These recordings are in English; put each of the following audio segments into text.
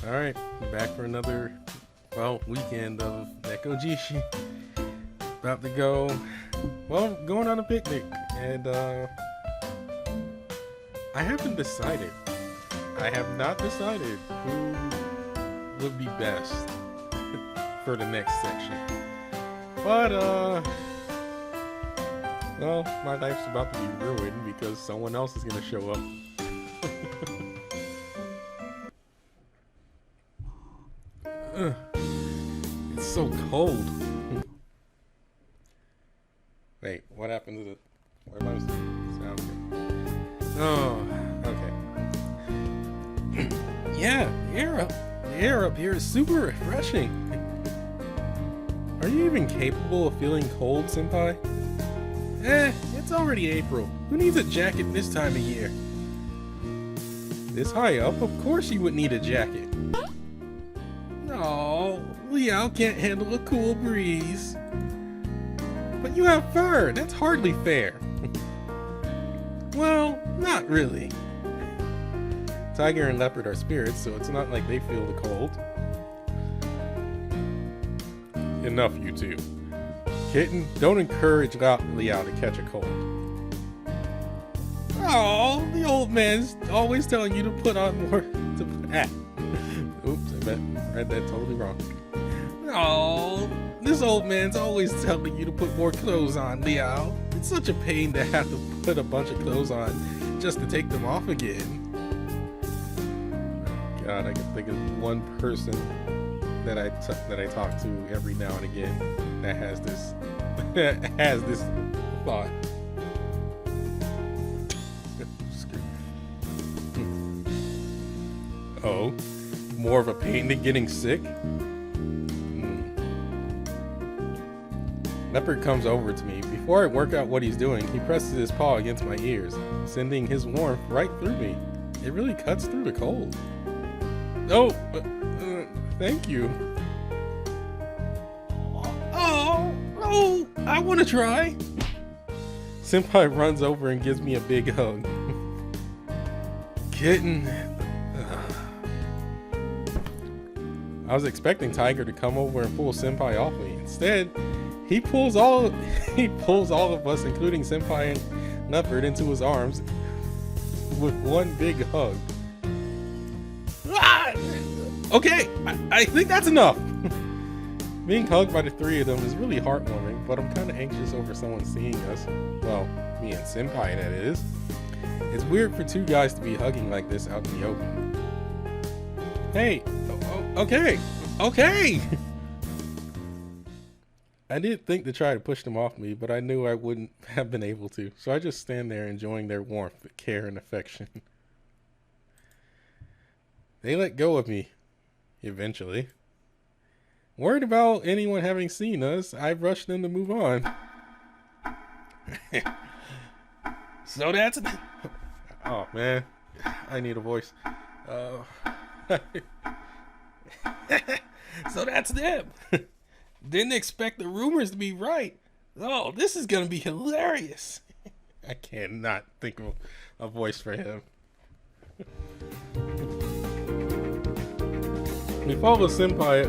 Alright, back for another, weekend of Nekojishi. About to go, going on a picnic. And, I haven't decided. I have not decided who would be best for the next section. But, my life's about to be ruined because someone else is gonna show up. It's so cold. Wait, what happened to the... Where am I? Sound good. Oh, okay. Yeah, the air up here is super refreshing. Are you even capable of feeling cold, senpai? It's already April. Who needs a jacket this time of year? This high up, of course you would need a jacket. Oh, Liao can't handle a cool breeze. But you have fur, that's hardly fair. Well, not really. Tiger and Leopard are spirits, so it's not like they feel the cold. Enough, you two. Kitten, don't encourage Liao to catch a cold. Oh, the old man's always telling you to put on more... Oops, I read that totally wrong. Oh, this old man's always telling you to put more clothes on, Liao. It's such a pain to have to put a bunch of clothes on just to take them off again. God, I can think of one person that I talk to every now and again that has this thought. Oh, more of a pain than getting sick? Leopard comes over to me. Before I work out what he's doing, he presses his paw against my ears, sending his warmth right through me. It really cuts through the cold. Oh, thank you. Oh, I want to try. Senpai runs over and gives me a big hug. Kitten. I was expecting Tiger to come over and pull Senpai off me. Instead, he pulls all of us, including Senpai and Leopard, into his arms with one big hug. Ah! Okay, I think that's enough. Being hugged by the three of them is really heartwarming, but I'm kind of anxious over someone seeing us. Well, me and Senpai, that is. It's weird for two guys to be hugging like this out in the open. Hey, okay. I didn't think to try to push them off me, but I knew I wouldn't have been able to, so I just stand there enjoying their warmth, care, and affection. They let go of me, eventually. Worried about anyone having seen us, I rushed them to move on. So that's... Oh, man. I need a voice. So that's them. Didn't expect the rumors to be right. Oh, this is gonna be hilarious. I cannot think of a voice for him. We follow Senpai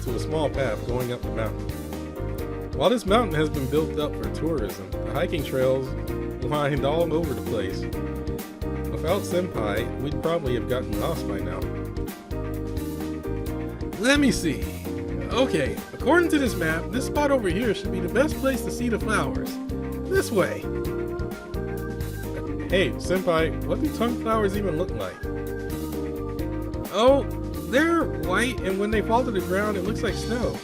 to a small path going up the mountain. While this mountain has been built up for tourism, the hiking trails wind all over the place. Without Senpai, we'd probably have gotten lost by now. Let me see. Okay, according to this map, this spot over here should be the best place to see the flowers. This way. Hey, Senpai, what do tongue flowers even look like? Oh, they're white, and when they fall to the ground, it looks like snow.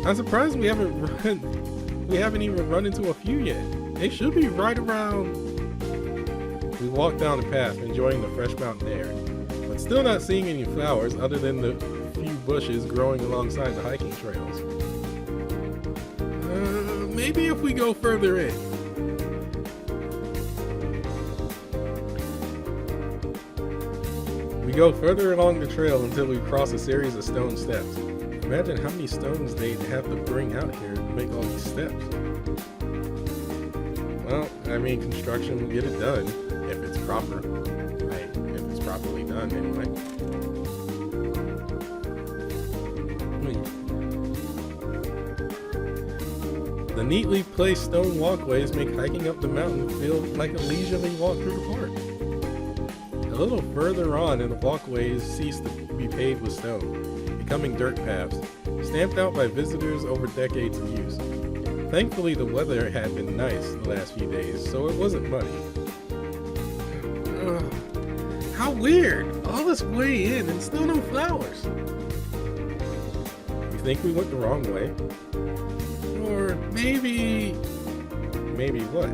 I'm surprised we haven't even run into a few yet. They should be right around. We walk down the path, enjoying the fresh mountain air, but still not seeing any flowers other than the few bushes growing alongside the hiking trails. Maybe if we go further in. We go further along the trail until we cross a series of stone steps. Imagine how many stones they'd have to bring out here to make all these steps. Well, I mean, construction will get it done if it's proper. Right? If it's proper. properly done anyway. The neatly placed stone walkways make hiking up the mountain feel like a leisurely walk through the park. A little further on, and the walkways cease to be paved with stone, becoming dirt paths, stamped out by visitors over decades of use. Thankfully, the weather had been nice the last few days, so it wasn't muddy. How weird! All this way in and still no flowers. You think we went the wrong way? Or maybe what?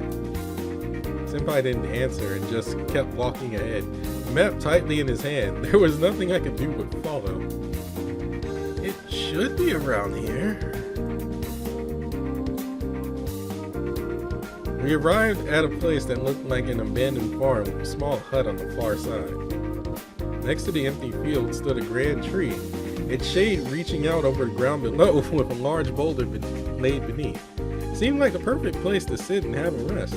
Senpai didn't answer and just kept walking ahead, map tightly in his hand. There was nothing I could do but follow. It should be around here. We arrived at a place that looked like an abandoned farm with a small hut on the far side. Next to the empty field stood a grand tree, its shade reaching out over the ground below with a large boulder laid beneath. Seemed like a perfect place to sit and have a rest.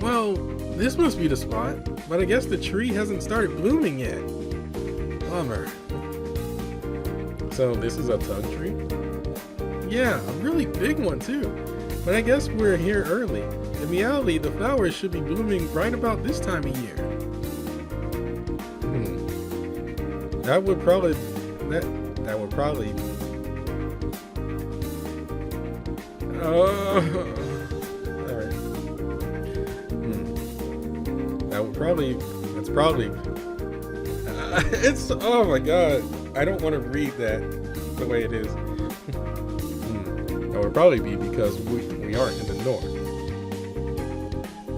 Well, this must be the spot, but I guess the tree hasn't started blooming yet. Bummer. So this is a tongue tree? Yeah, a really big one too. But I guess we're here early. In reality, the flowers should be blooming right about this time of year. That would probably it's, oh my god, I don't want to read that the way it is. That would probably be because we aren't in the north.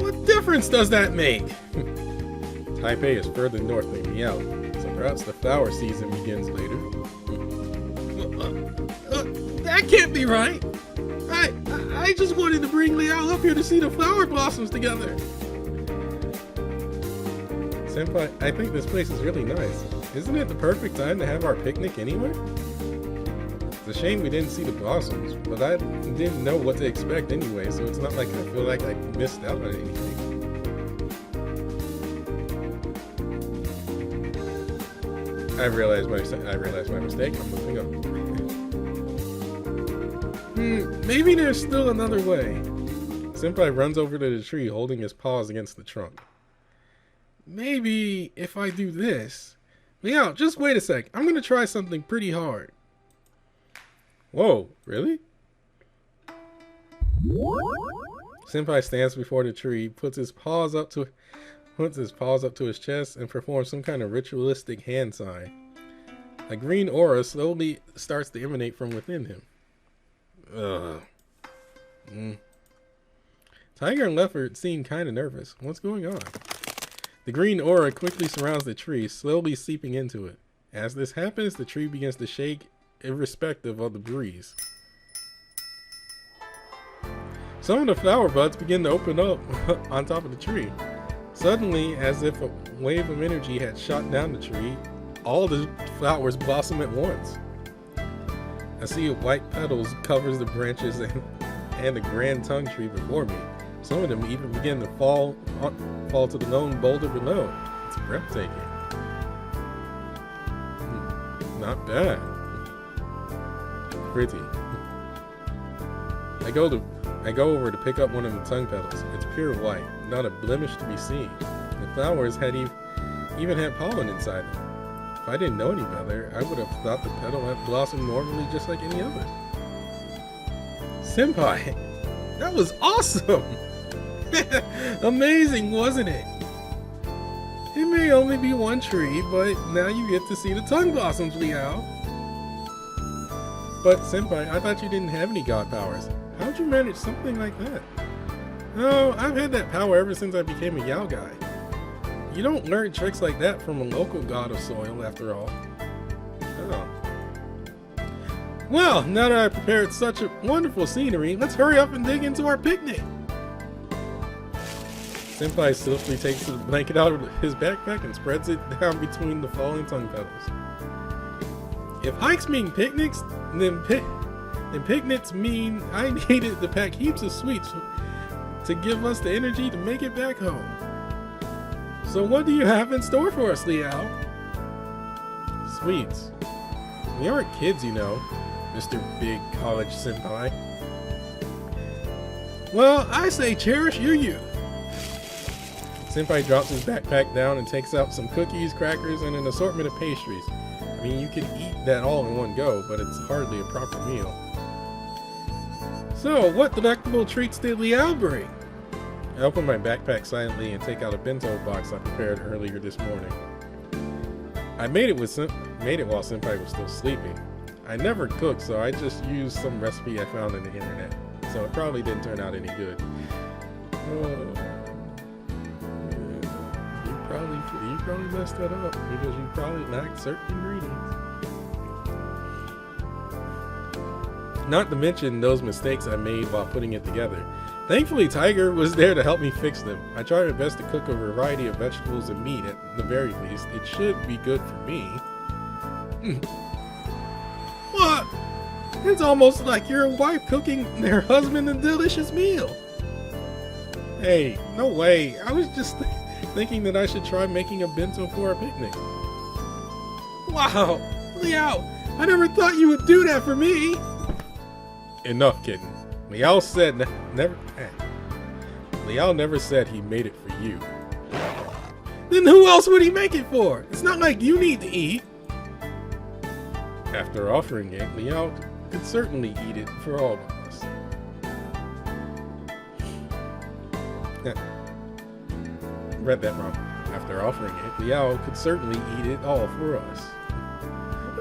What difference does that make? Taipei is further north than Miao, so perhaps the flower season begins later. That can't be right! I just wanted to bring Liao up here to see the flower blossoms together. Senpai, I think this place is really nice. Isn't it the perfect time to have our picnic anyway? It's a shame we didn't see the blossoms, but I didn't know what to expect anyway, so it's not like I feel like I missed out on anything. I realized my mistake. I'm moving up. Maybe there's still another way. Senpai runs over to the tree, holding his paws against the trunk. Maybe if I do this... Meow, just wait a sec. I'm gonna try something pretty hard. Whoa, really? Senpai stands before the tree, puts his paws up to his chest, and performs some kind of ritualistic hand sign. A green aura slowly starts to emanate from within him. Tiger and Leopard seem kind of nervous. What's going on? The green aura quickly surrounds the tree, slowly seeping into it. As this happens, the tree begins to shake, irrespective of the breeze. Some of the flower buds begin to open up on top of the tree. Suddenly, as if a wave of energy had shot down the tree, all the flowers blossom at once. A sea of white petals covers the branches and the grand tongue tree before me. Some of them even begin to fall to the lone boulder below. It's breathtaking. Not bad. Pretty. I go over to pick up one of the tongue petals. It's pure white, not a blemish to be seen. The flowers had even had pollen inside them. If I didn't know any better, I would have thought the petal had blossomed normally just like any other. Senpai, that was awesome! Amazing, wasn't it? It may only be one tree, but now you get to see the tongue blossoms, Liao. But Senpai, I thought you didn't have any god powers. How'd you manage something like that? Oh, I've had that power ever since I became a Yao guy. You don't learn tricks like that from a local god of soil, after all. Oh. Well, now that I've prepared such a wonderful scenery, let's hurry up and dig into our picnic. Senpai swiftly takes the blanket out of his backpack and spreads it down between the falling tongue petals. If hikes mean picnics, then picnics mean I needed to pack heaps of sweets to give us the energy to make it back home. So what do you have in store for us, Liao? Sweets. We aren't kids, you know, Mr. Big College Senpai. Well, I say cherish your youth. Senpai drops his backpack down and takes out some cookies, crackers, and an assortment of pastries. I mean, you could eat that all in one go, but it's hardly a proper meal. So, what delectable treats did Liao bring? I open my backpack silently and take out a bento box I prepared earlier this morning. I made it while Senpai was still sleeping. I never cooked, so I just used some recipe I found on the internet. So it probably didn't turn out any good. You probably messed that up because you probably lacked certain ingredients. Not to mention those mistakes I made while putting it together. Thankfully, Tiger was there to help me fix them. I tried my best to cook a variety of vegetables and meat at the very least. It should be good for me. What? It's almost like your wife cooking their husband a delicious meal. Hey, no way. I was just thinking that I should try making a bento for a picnic. Wow, Liao, I never thought you would do that for me. Enough kidding. Liao said Liao never said he made it for you. Then who else would he make it for? It's not like you need to eat. After offering it, Liao could certainly eat it for all of us. Read that wrong. After offering it, Liao could certainly eat it all for us.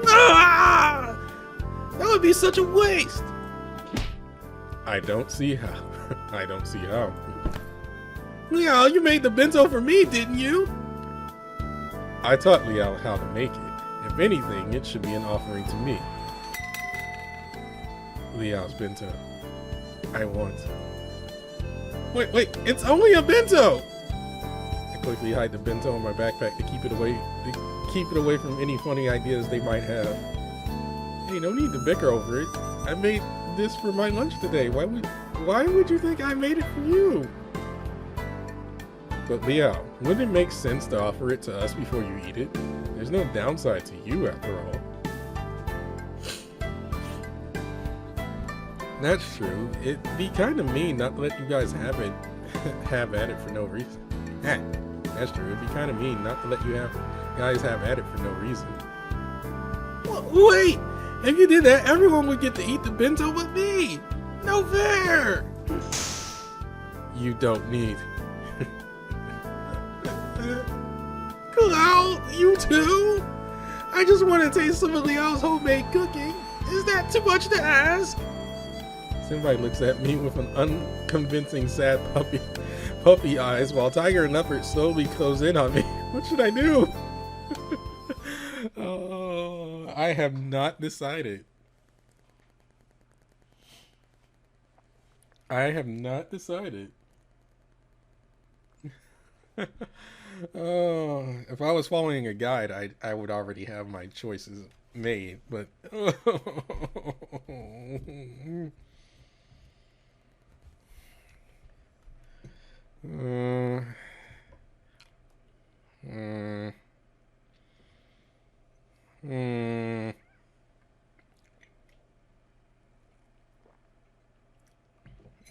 Ah! That would be such a waste! I don't see how. I don't see how. Liao, you made the bento for me, didn't you? I taught Liao how to make it. If anything, it should be an offering to me. Liao's bento. I want. Wait, it's only a bento! I quickly hide the bento in my backpack to keep it away from any funny ideas they might have. Hey, no need to bicker over it. I made this for my lunch today. Why would you think I made it for you? But Liao, wouldn't it make sense to offer it to us before you eat it? There's no downside to you after all. That's true. It'd be kind of mean not to let you guys have at it for no reason. That's true. It'd be kind of mean not to let you guys have at it for no reason. Wait! If you did that, everyone would get to eat the bento with me! No fair! You don't need. Cloud, you too? I just want to taste some of Liao's homemade cooking. Is that too much to ask? Senpai looks at me with an unconvincing sad puppy eyes while Tiger and Leopard slowly close in on me. What should I do? Oh, I have not decided. I have not decided. Oh, if I was following a guide, I would already have my choices made, but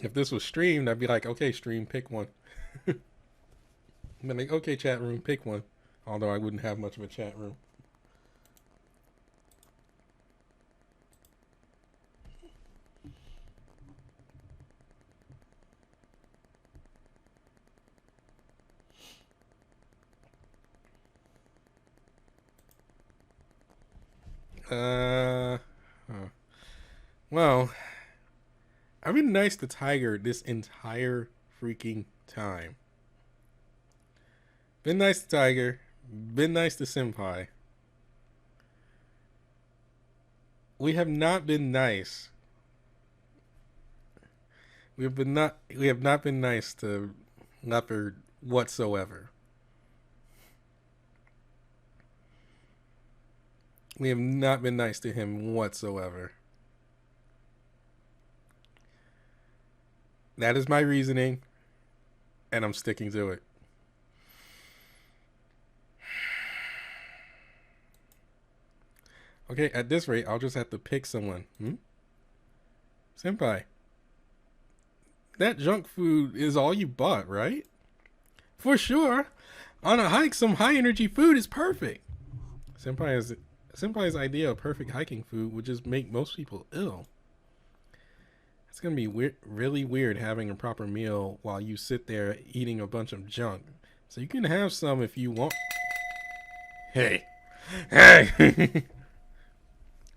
if this was streamed, I'd be like, okay, stream, pick one. I'd be like, okay, chat room, pick one. Although I wouldn't have much of a chat room. Well, I've been nice to Tiger this entire freaking time. Been nice to Tiger. Been nice to Senpai. We have not been nice. We have not been nice to Leopard whatsoever. We have not been nice to him whatsoever. That is my reasoning, and I'm sticking to it. Okay, at this rate, I'll just have to pick someone. Senpai, that junk food is all you bought, right? For sure. On a hike, some high energy food is perfect. Senpai's idea of perfect hiking food would just make most people ill. It's gonna be really weird having a proper meal while you sit there eating a bunch of junk. So you can have some if you want. Hey. Hey!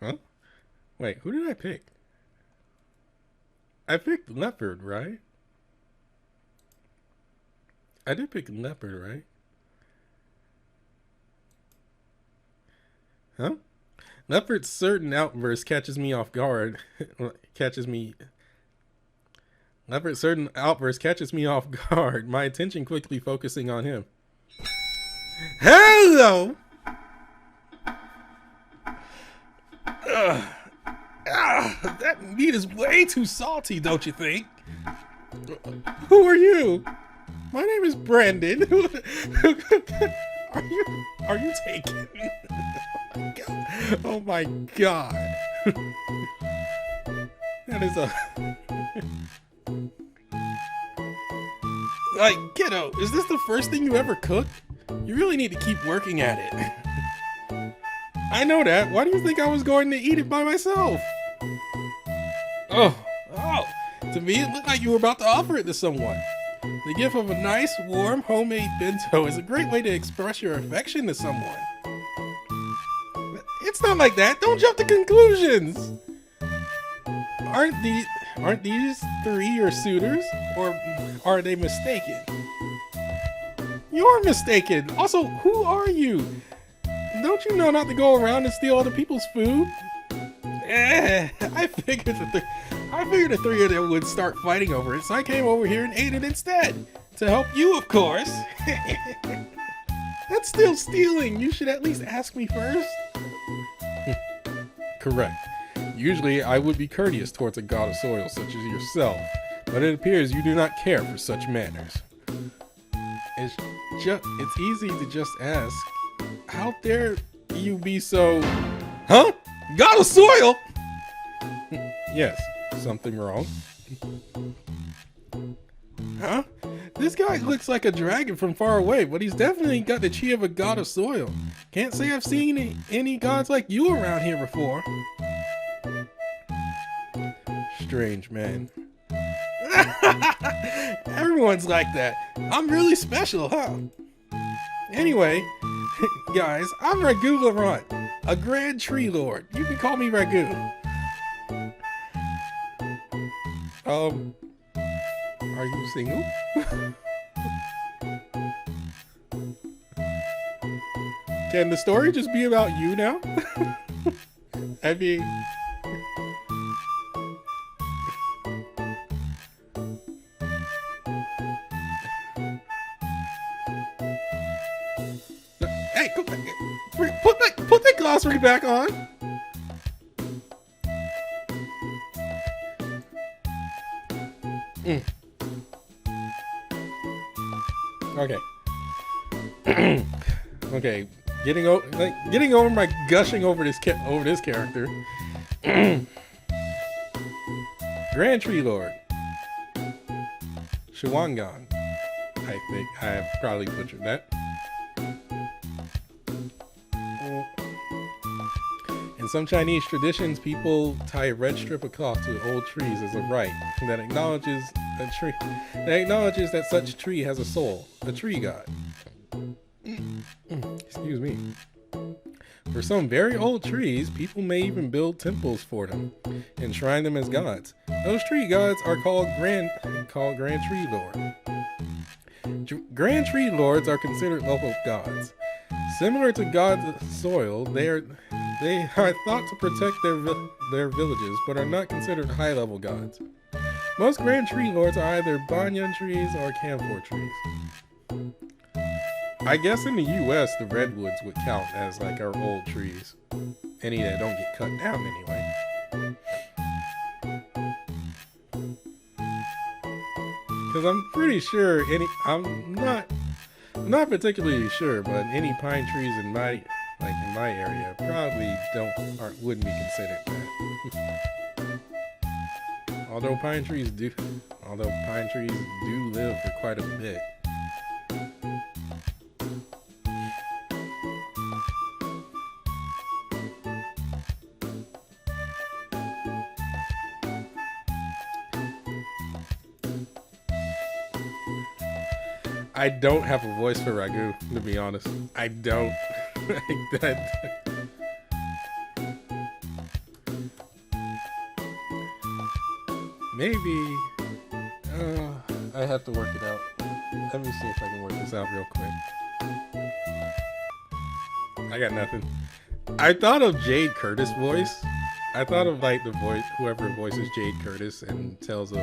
Huh? Wait, who did I pick? I picked Leopard, right? I did pick Leopard, right? Huh? Leopard's certain outburst catches me off guard. Leopard's certain outburst catches me off guard. My attention quickly focusing on him. Hello! That meat is way too salty, don't you think? Who are you? My name is Brandon. Are you taken? Oh my god. That is a... Like, kiddo, is this the first thing you ever cooked? You really need to keep working at it. I know that. Why do you think I was going to eat it by myself? Oh. To me, it looked like you were about to offer it to someone. The gift of a nice, warm, homemade bento is a great way to express your affection to someone. It's not like that. Don't jump to conclusions. Aren't these three your suitors, or are they mistaken? You're mistaken. Also, who are you? Don't you know not to go around and steal other people's food? I figured the three of them would start fighting over it, so I came over here and ate it instead. To help you, of course. That's still stealing. You should at least ask me first. Correct. Usually, I would be courteous towards a god of soil such as yourself, but it appears you do not care for such manners. It's easy to just ask, how dare you be so... Huh? God of soil? Yes, something wrong. Huh? This guy looks like a dragon from far away, but he's definitely got the chi of a god of soil. Can't say I've seen any gods like you around here before. Strange, man. Everyone's like that. I'm really special, huh? Anyway, guys, I'm Ragu Laurent, a grand tree lord. You can call me Ragu. Are you single? Can the story just be about you now? I mean... Hey, put that glossary back on. Okay. Okay. Getting over my gushing over this character. Grand Tree Lord. Shuangan. I think I have probably butchered that. In some Chinese traditions, people tie a red strip of cloth to old trees as a rite that acknowledges that such tree has a soul, a tree god. Excuse me. For some very old trees, people may even build temples for them and shrine them as gods. Those tree gods are called Grand Tree Lord. Grand Tree Lords are considered local gods. Similar to gods of soil, they are thought to protect their villages, but are not considered high-level gods. Most Grand Tree Lords are either banyan trees or camphor trees. I guess in the U.S., the redwoods would count as like our old trees. Any that don't get cut down anyway. Because I'm pretty sure I'm not particularly sure, but any pine trees in like in my area, probably wouldn't be considered that. Although pine trees do live for quite a bit. I don't have a voice for ragu, to be honest. I don't. Maybe. I have to work it out. Let me see if I can work this out real quick. I got nothing. I thought of Jade Curtis' voice. I thought of like the voice, whoever voices Jade Curtis and Tales of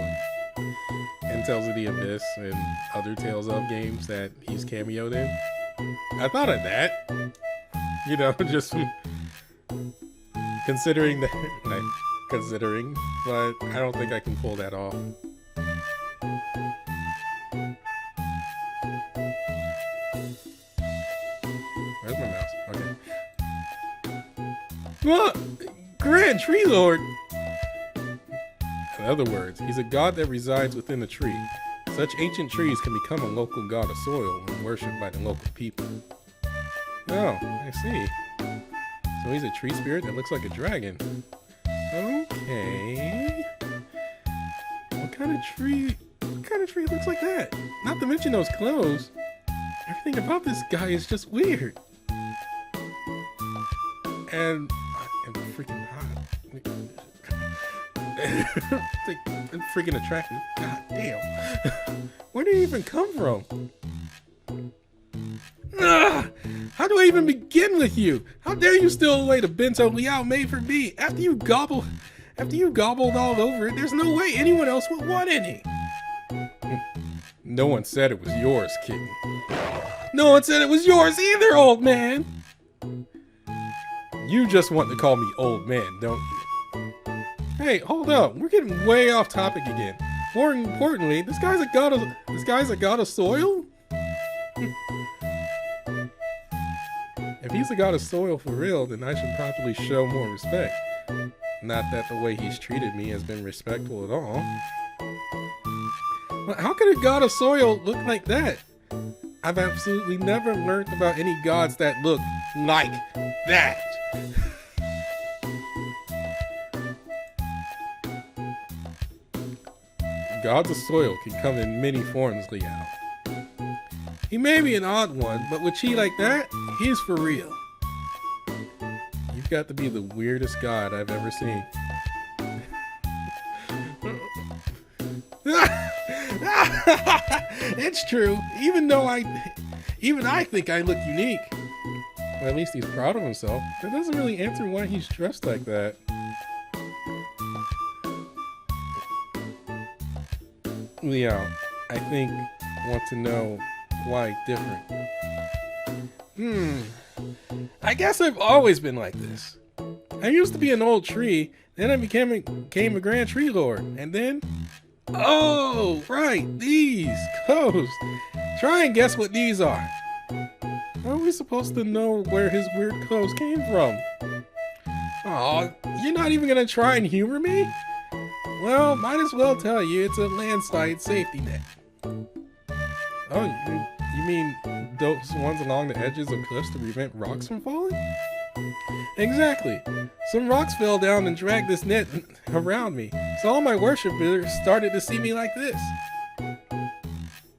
the Abyss and other Tales of games that he's cameoed in. I thought of that. You know, just considering that, but I don't think I can pull that off. Where's my mouse? Okay. What? Grand Tree Lord! In other words, he's a god that resides within a tree. Such ancient trees can become a local god of soil when worshipped by the local people. Oh, I see. So he's a tree spirit that looks like a dragon. Okay. What kind of tree looks like that? Not to mention those clothes. Everything about this guy is just weird. And freaking hot. It's freaking attractive. God damn. Where did he even come from? Ugh! How do I even begin with you? How dare you steal away the bento Liao made for me? After you gobbled all over it, there's no way anyone else would want any. No one said it was yours, kitten. No one said it was yours either, old man. You just want to call me old man, don't you? Hey, hold up. We're getting way off topic again. More importantly, this guy's a god of soil? If he's a god of soil for real, then I should probably show more respect. Not that the way he's treated me has been respectful at all. But how could a god of soil look like that? I've absolutely never learned about any gods that look like that. Gods of soil can come in many forms, Liao. He may be an odd one, but with chi like that, he's for real. You've got to be the weirdest god I've ever seen. It's true. Even I think I look unique. Well, at least he's proud of himself. That doesn't really answer why he's dressed like that. Liao, I think, want to know why different. I guess I've always been like this. I used to be an old tree, then I became a Grand Tree Lord, and then... Oh, right, these clothes. Try and guess what these are. How are we supposed to know where his weird clothes came from? Aw, you're not even gonna try and humor me? Well, might as well tell you it's a landslide safety net. Oh, you mean those ones along the edges of cliffs to prevent rocks from falling? Exactly. Some rocks fell down and dragged this net around me, so all my worshippers started to see me like this.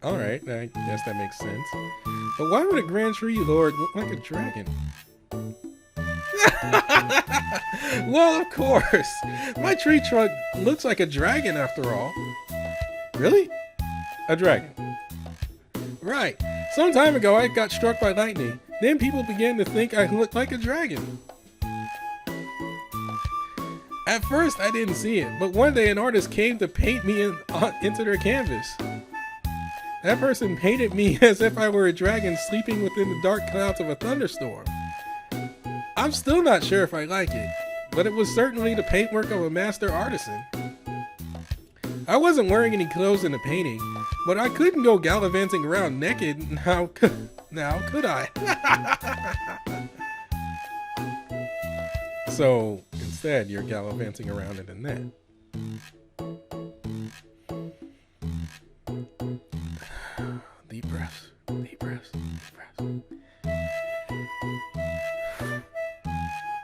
Alright, I guess that makes sense. But why would a Grand Tree Lord look like a dragon? Well, of course. My tree trunk looks like a dragon after all. Really? A dragon. Right. Some time ago I got struck by lightning. Then people began to think I looked like a dragon. At first I didn't see it, but one day an artist came to paint me into their canvas. That person painted me as if I were a dragon sleeping within the dark clouds of a thunderstorm. I'm still not sure if I like it, but it was certainly the paintwork of a master artisan. I wasn't wearing any clothes in the painting, but I couldn't go gallivanting around naked, now could I? So instead, you're gallivanting around in a net. Deep breaths, deep breaths, deep breaths.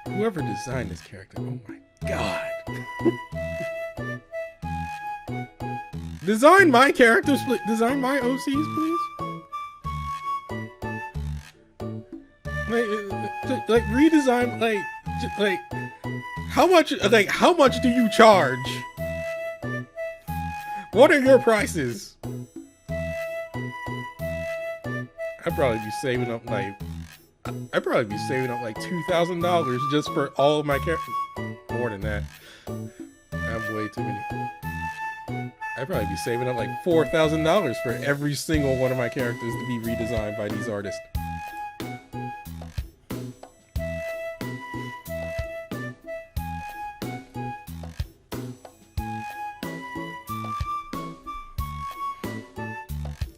Whoever designed this character, oh my god. Design my characters, design my OCs, please. Like redesign, like how much do you charge? What are your prices? I'd probably be saving up like $2,000 just for all of my characters. More than that. I have way too many. I'd probably be saving up like $4,000 for every single one of my characters to be redesigned by these artists.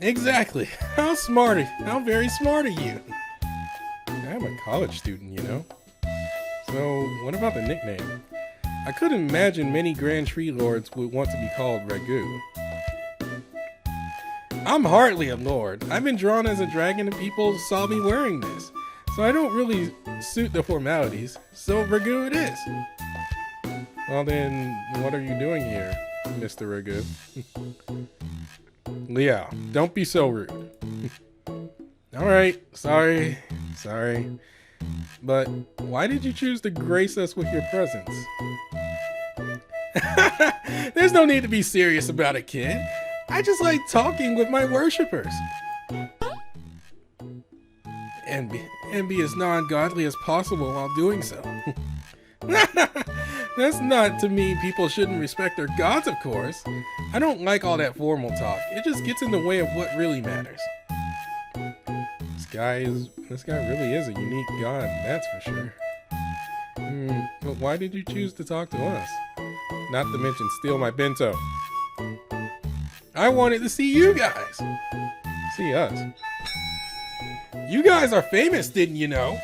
Exactly. How very smart are you? I'm a college student, you know. So, what about the nickname? I could imagine many Grand Tree Lords would want to be called Ragu. I'm hardly a lord. I've been drawn as a dragon and people saw me wearing this. So I don't really suit the formalities. So Ragu it is. Well then, what are you doing here, Mr. Ragu? Leo, don't be so rude. Alright, sorry. But why did you choose to grace us with your presence? There's no need to be serious about it, kid. I just like talking with my worshippers. And be as non-godly as possible while doing so. That's not to mean people shouldn't respect their gods, of course. I don't like all that formal talk. It just gets in the way of what really matters. This guy really is a unique god, that's for sure. But why did you choose to talk to us? Not to mention steal my bento. I wanted to see you guys. See us. You guys are famous, didn't you know?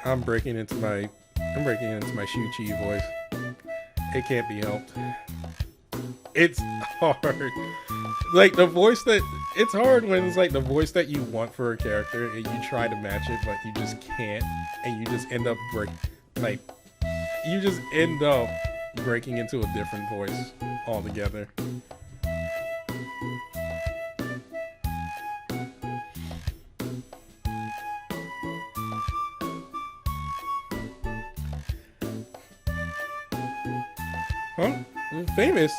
I'm breaking into my Shu-Chi voice. It can't be helped. It's hard. Like the voice that it's hard when it's like the voice that you want for a character and you try to match it, but you just can't, and you just end up breaking into a different voice altogether. Huh? Famous?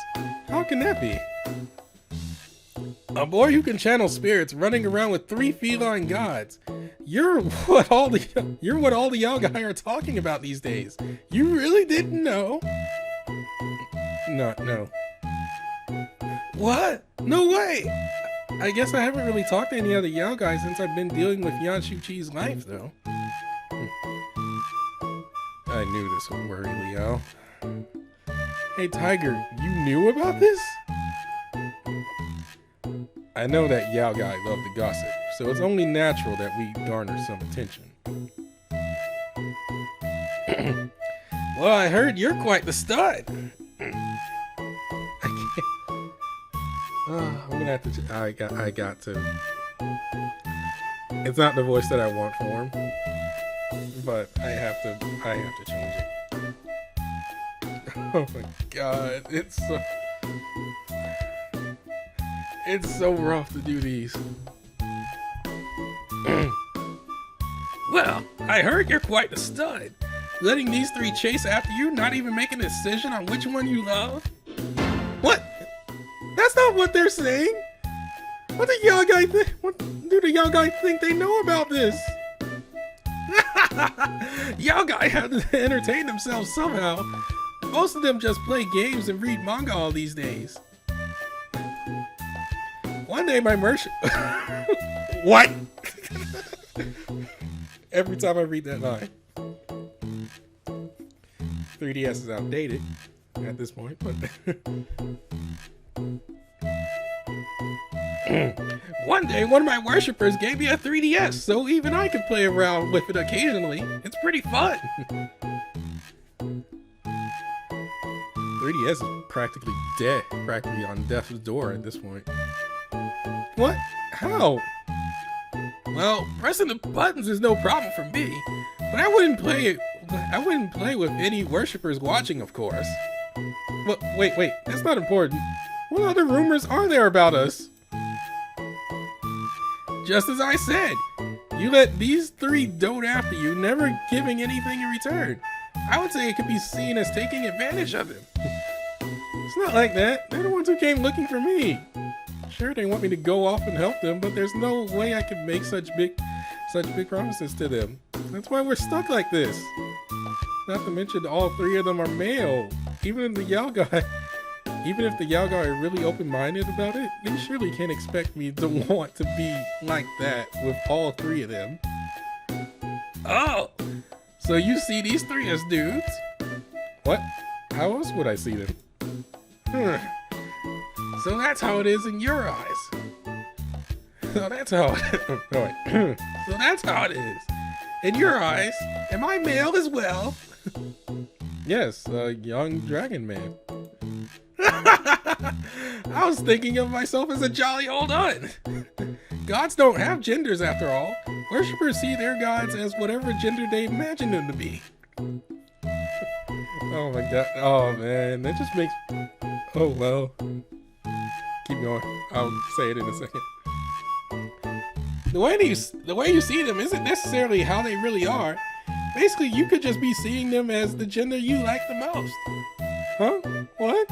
How can that be? A boy who can channel spirits running around with 3 feline gods. You're what all the Yaogai are talking about these days. You really didn't know? No. What? No way! I guess I haven't really talked to any other Yaogai since I've been dealing with Yan Shu-Chi's life, though. I knew this would worry Leo. Hey Tiger, you knew about this? I know that Yaogai love to gossip, so it's only natural that we garner some attention. Well, I heard you're quite the stud. I'm gonna have to. I got to. It's not the voice that I want for him, but I have to change it. Oh my god, it's so rough to do these. Well, I heard you're quite the stud. Letting these 3 chase after you, not even making a decision on which one you love? What? That's not what they're saying. What do the Yaogai think they know about this? Yaogai have to entertain themselves somehow. Most of them just play games and read manga all these days. One day my merchant... What? Every time I read that line. 3DS is outdated at this point, but... One day, one of my worshippers gave me a 3DS, so even I could play around with it occasionally. It's pretty fun. 3DS is practically dead, practically on death's door at this point. What? How? Well, pressing the buttons is no problem for me, but I wouldn't play with any worshippers watching, of course. Well, wait, that's not important. What other rumors are there about us? Just as I said, you let these three dote after you, never giving anything in return. I would say it could be seen as taking advantage of them. It's not like that. They're the ones who came looking for me. Sure, they want me to go off and help them, but there's no way I can make such big promises to them. That's why we're stuck like this. Not to mention all three of them are male. Even if the Yao guy are really open-minded about it, they surely can't expect me to want to be like that with all three of them. Oh, so you see these three as dudes? What? How else would I see them? So that's how it is in your eyes. So that's how it is. In your eyes, am I male as well? Yes, young dragon man. I was thinking of myself as a jolly old un. Gods don't have genders after all. Worshippers see their gods as whatever gender they imagine them to be. Oh my god. Oh man, that just makes... Oh well. Keep going. I'll say it in a second. The way you see them isn't necessarily how they really are. Basically, you could just be seeing them as the gender you like the most. Huh? What?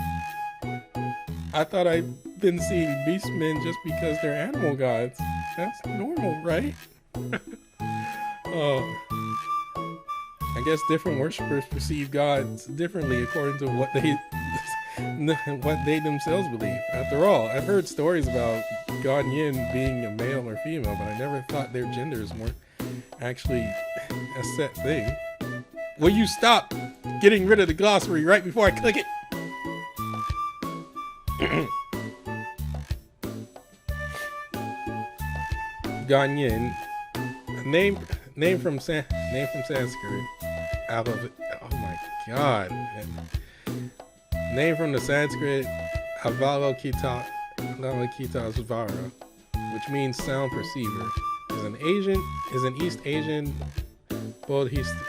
I thought I'd been seeing beastmen just because they're animal gods. That's normal, right? Oh. I guess different worshippers perceive gods differently according to what they themselves believe. After all, I've heard stories about God Yin being a male or female, but I never thought their genders were actually a set thing. Will you stop getting rid of the glossary right before I click it? Ganyin, name from Sanskrit. Out of it. Oh my god. Name from the Sanskrit Avalokitesvara, which means sound perceiver. Is an East Asian Bodhisattva.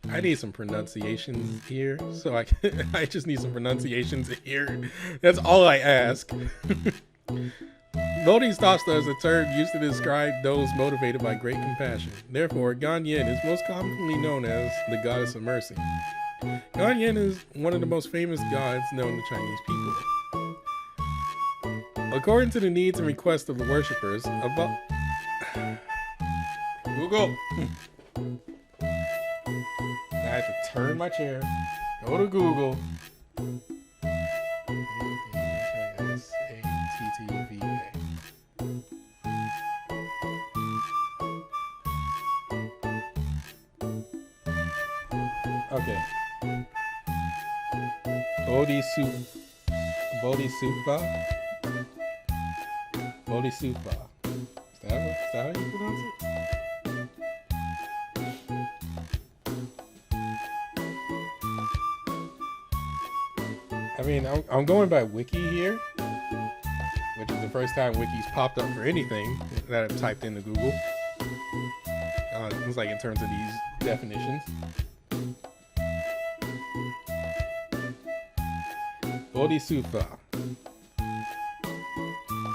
I need some pronunciations here, so I just need some pronunciations here. That's all I ask. Bodhisattva is a term used to describe those motivated by great compassion. Therefore, Ganyin is most commonly known as the goddess of mercy. Ganyin is one of the most famous gods known to Chinese people. According to the needs and requests of the worshippers, Google. I have to turn my chair, go to Google. S-A-T-T-V-A. Okay. Bodhisattva. Is that how you pronounce it? I mean, I'm going by Wiki here, which is the first time Wiki's popped up for anything that I've typed into Google. It's like in terms of these definitions. Bodhisattva.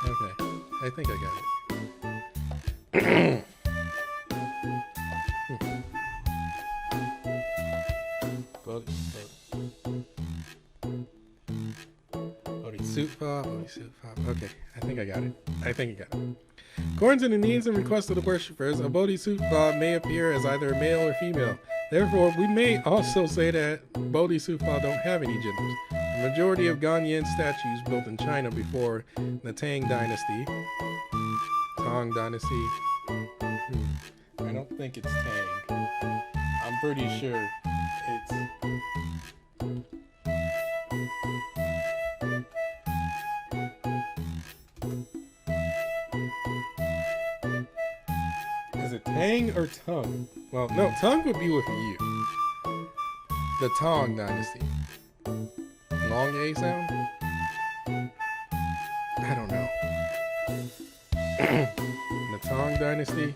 Okay, I think I got it. Bodhisattva. Okay, I think I got it. According to the needs and requests of the worshippers, a bodhisattva may appear as either a male or female. Therefore, we may also say that bodhisattva don't have any genders. The majority of Ganyin statues built in China before the Tang Dynasty. I don't think it's Tang. I'm pretty sure it's Tang or Tang? Well, no, Tang would be with you. The Tang dynasty. Long A sound? I don't know. The Tang dynasty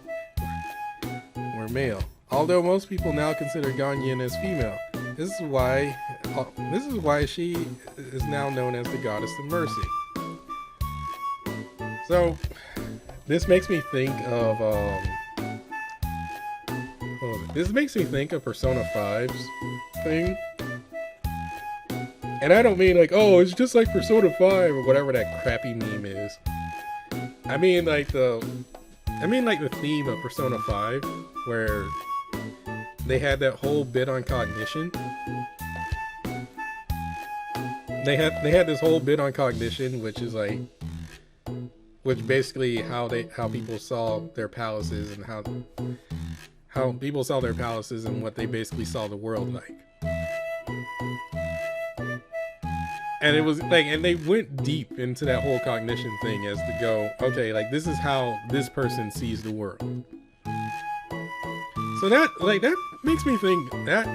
were male. Although most people now consider Ganyin as female. This is why she is now known as the goddess of mercy. So this makes me think of Persona 5's thing. And I don't mean like, oh, it's just like Persona 5 or whatever that crappy meme is. I mean like the theme of Persona 5 where they had that whole bit on cognition. They had this whole bit on cognition, which basically how people saw their palaces and how people saw their palaces and what they basically saw the world like. And it was like, and they went deep into that whole cognition thing as to go, okay, like this is how this person sees the world. So that makes me think, that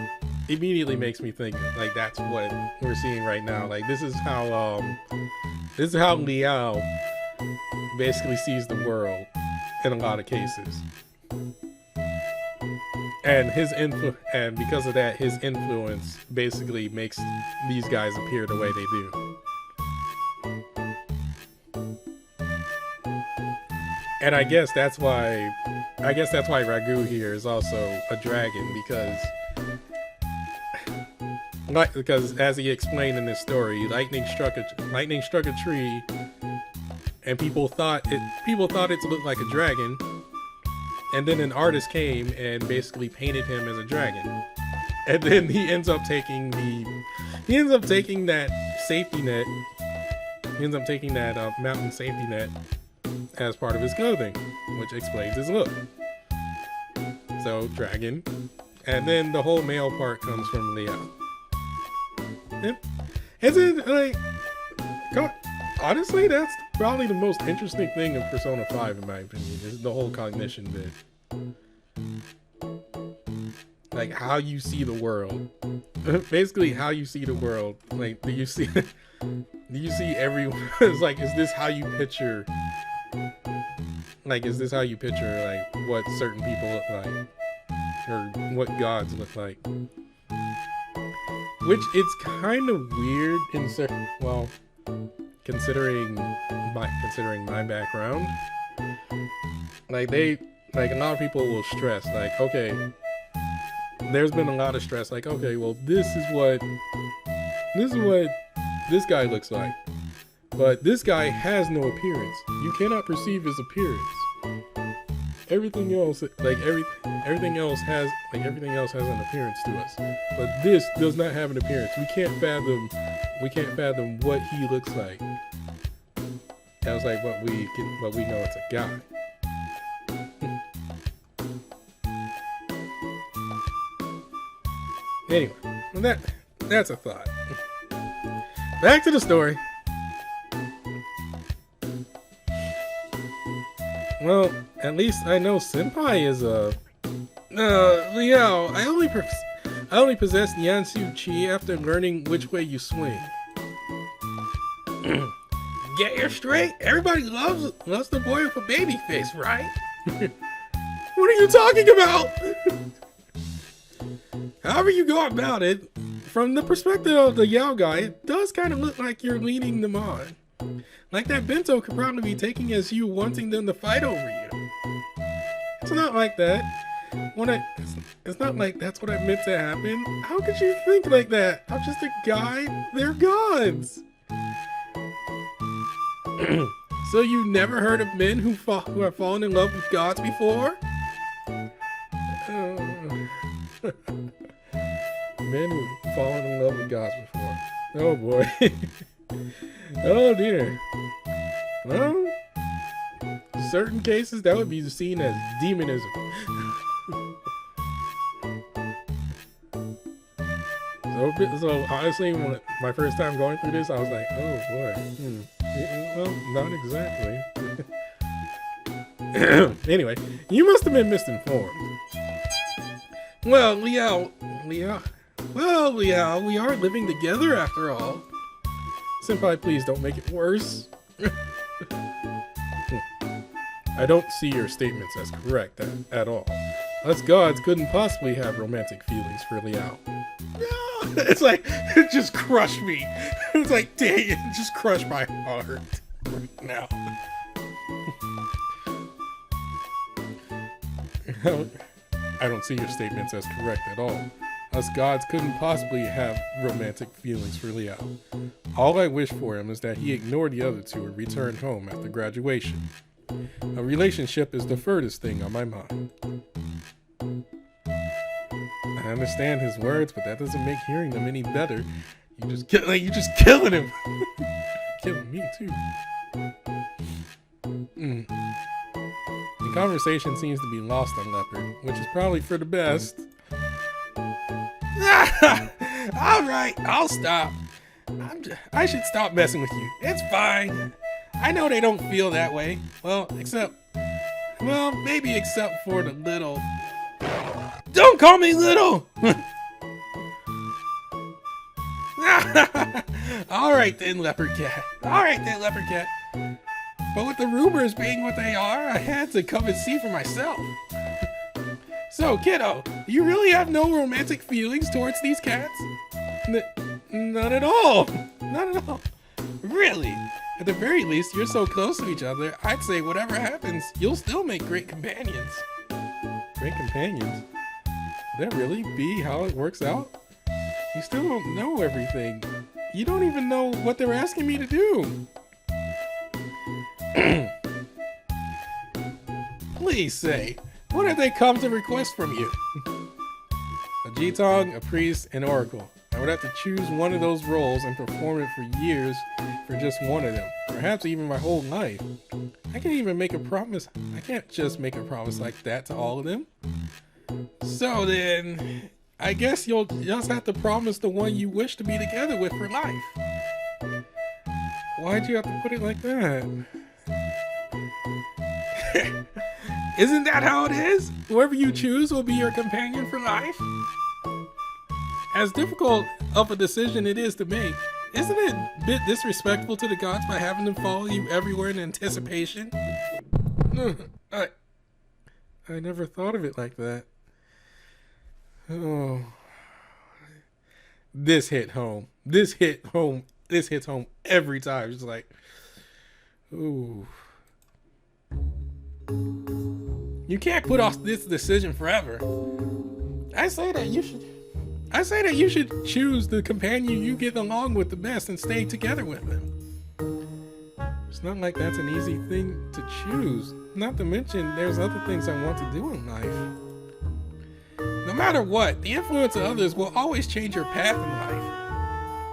immediately makes me think like that's what we're seeing right now. Like this is how Liao basically sees the world in a lot of cases. And and because of that, his influence basically makes these guys appear the way they do. And I guess that's why Ragu here is also a dragon, because as he explained in this story, lightning struck a tree, and people thought it to look like a dragon. And then an artist came and basically painted him as a dragon. And then he ends up taking that safety net. He ends up taking that mountain safety net as part of his clothing, which explains his look. So dragon, and then the whole male part comes from Leo. Isn't like, honestly, that's probably the most interesting thing of Persona 5 in my opinion, is the whole cognition bit. Like how you see the world. Basically how you see the world. Like do you see everyone? It's like, is this how you picture like what certain people look like? Or what gods look like? Which it's kind of weird considering my background. Like a lot of people will stress, like, okay, there's been a lot of stress, like, okay, well, this is what this guy looks like, but this guy has no appearance. You cannot perceive his appearance. Everything else has an appearance to us, but this does not have an appearance. We can't fathom what he looks like. I was like, but we know it's a guy. Anyway, that's a thought. Back to the story. Well, at least I know Senpai is a... Leo, I only possess Nyan Shu-Chi after learning which way you swing. Get your straight? Everybody loves the boy with a baby face, right? What are you talking about? However you go about it, from the perspective of the Yao guy, it does kind of look like you're leading them on. Like that bento could probably be taking as you wanting them to fight over you. It's not like that. It's not like that's what I meant to happen. How could you think like that? I'm just a guy. They're gods. So you never heard of men who have fallen in love with gods before? Men who've fallen in love with gods before. Oh boy. Oh dear. Well, in certain cases that would be seen as demonism. So honestly, when my first time going through this, I was like, oh boy. Well, not exactly. Anyway, you must have been misinformed. Well, Liao, we are living together after all. Senpai, please don't make it worse. I don't see your statements as correct at all. Us gods couldn't possibly have romantic feelings for Liao. No, it's like, it just crushed me. It's like, dang, it just crushed my heart right now. I don't see your statements as correct at all. Us gods couldn't possibly have romantic feelings for Liao. All I wish for him is that he ignored the other two and returned home after graduation. A relationship is the furthest thing on my mind. I understand his words, but that doesn't make hearing them any better. You're just killing him. Killing me too. The conversation seems to be lost on Leopard, which is probably for the best. Alright, I'll stop. I should stop messing with you. It's fine. I know they don't feel that way. Well, maybe except for the little. Don't call me little! Alright then, Leopard Cat. But with the rumors being what they are, I had to come and see for myself. So, kiddo, you really have no romantic feelings towards these cats? Not at all. Not at all. Really? At the very least, you're so close to each other, I'd say whatever happens, you'll still make great companions. Great companions? Would that really be how it works out? You still don't know everything. You don't even know what they're asking me to do. Please say, what have they come to request from you? A Jitong, a priest, an oracle. I would have to choose one of those roles and perform it for years for just one of them. Perhaps even my whole life. I can't even make a promise. I can't just make a promise like that to all of them. So then, I guess you'll just have to promise the one you wish to be together with for life. Why'd you have to put it like that? Isn't that how it is? Whoever you choose will be your companion for life? As difficult of a decision it is to make, isn't it a bit disrespectful to the gods by having them follow you everywhere in anticipation? I never thought of it like that. Oh. This hit home. This hits home every time. It's like, ooh. You can't put off this decision forever. I say that you should choose the companion you get along with the best and stay together with them. It's not like that's an easy thing to choose. Not to mention, there's other things I want to do in life. No matter what, the influence of others will always change your path in life.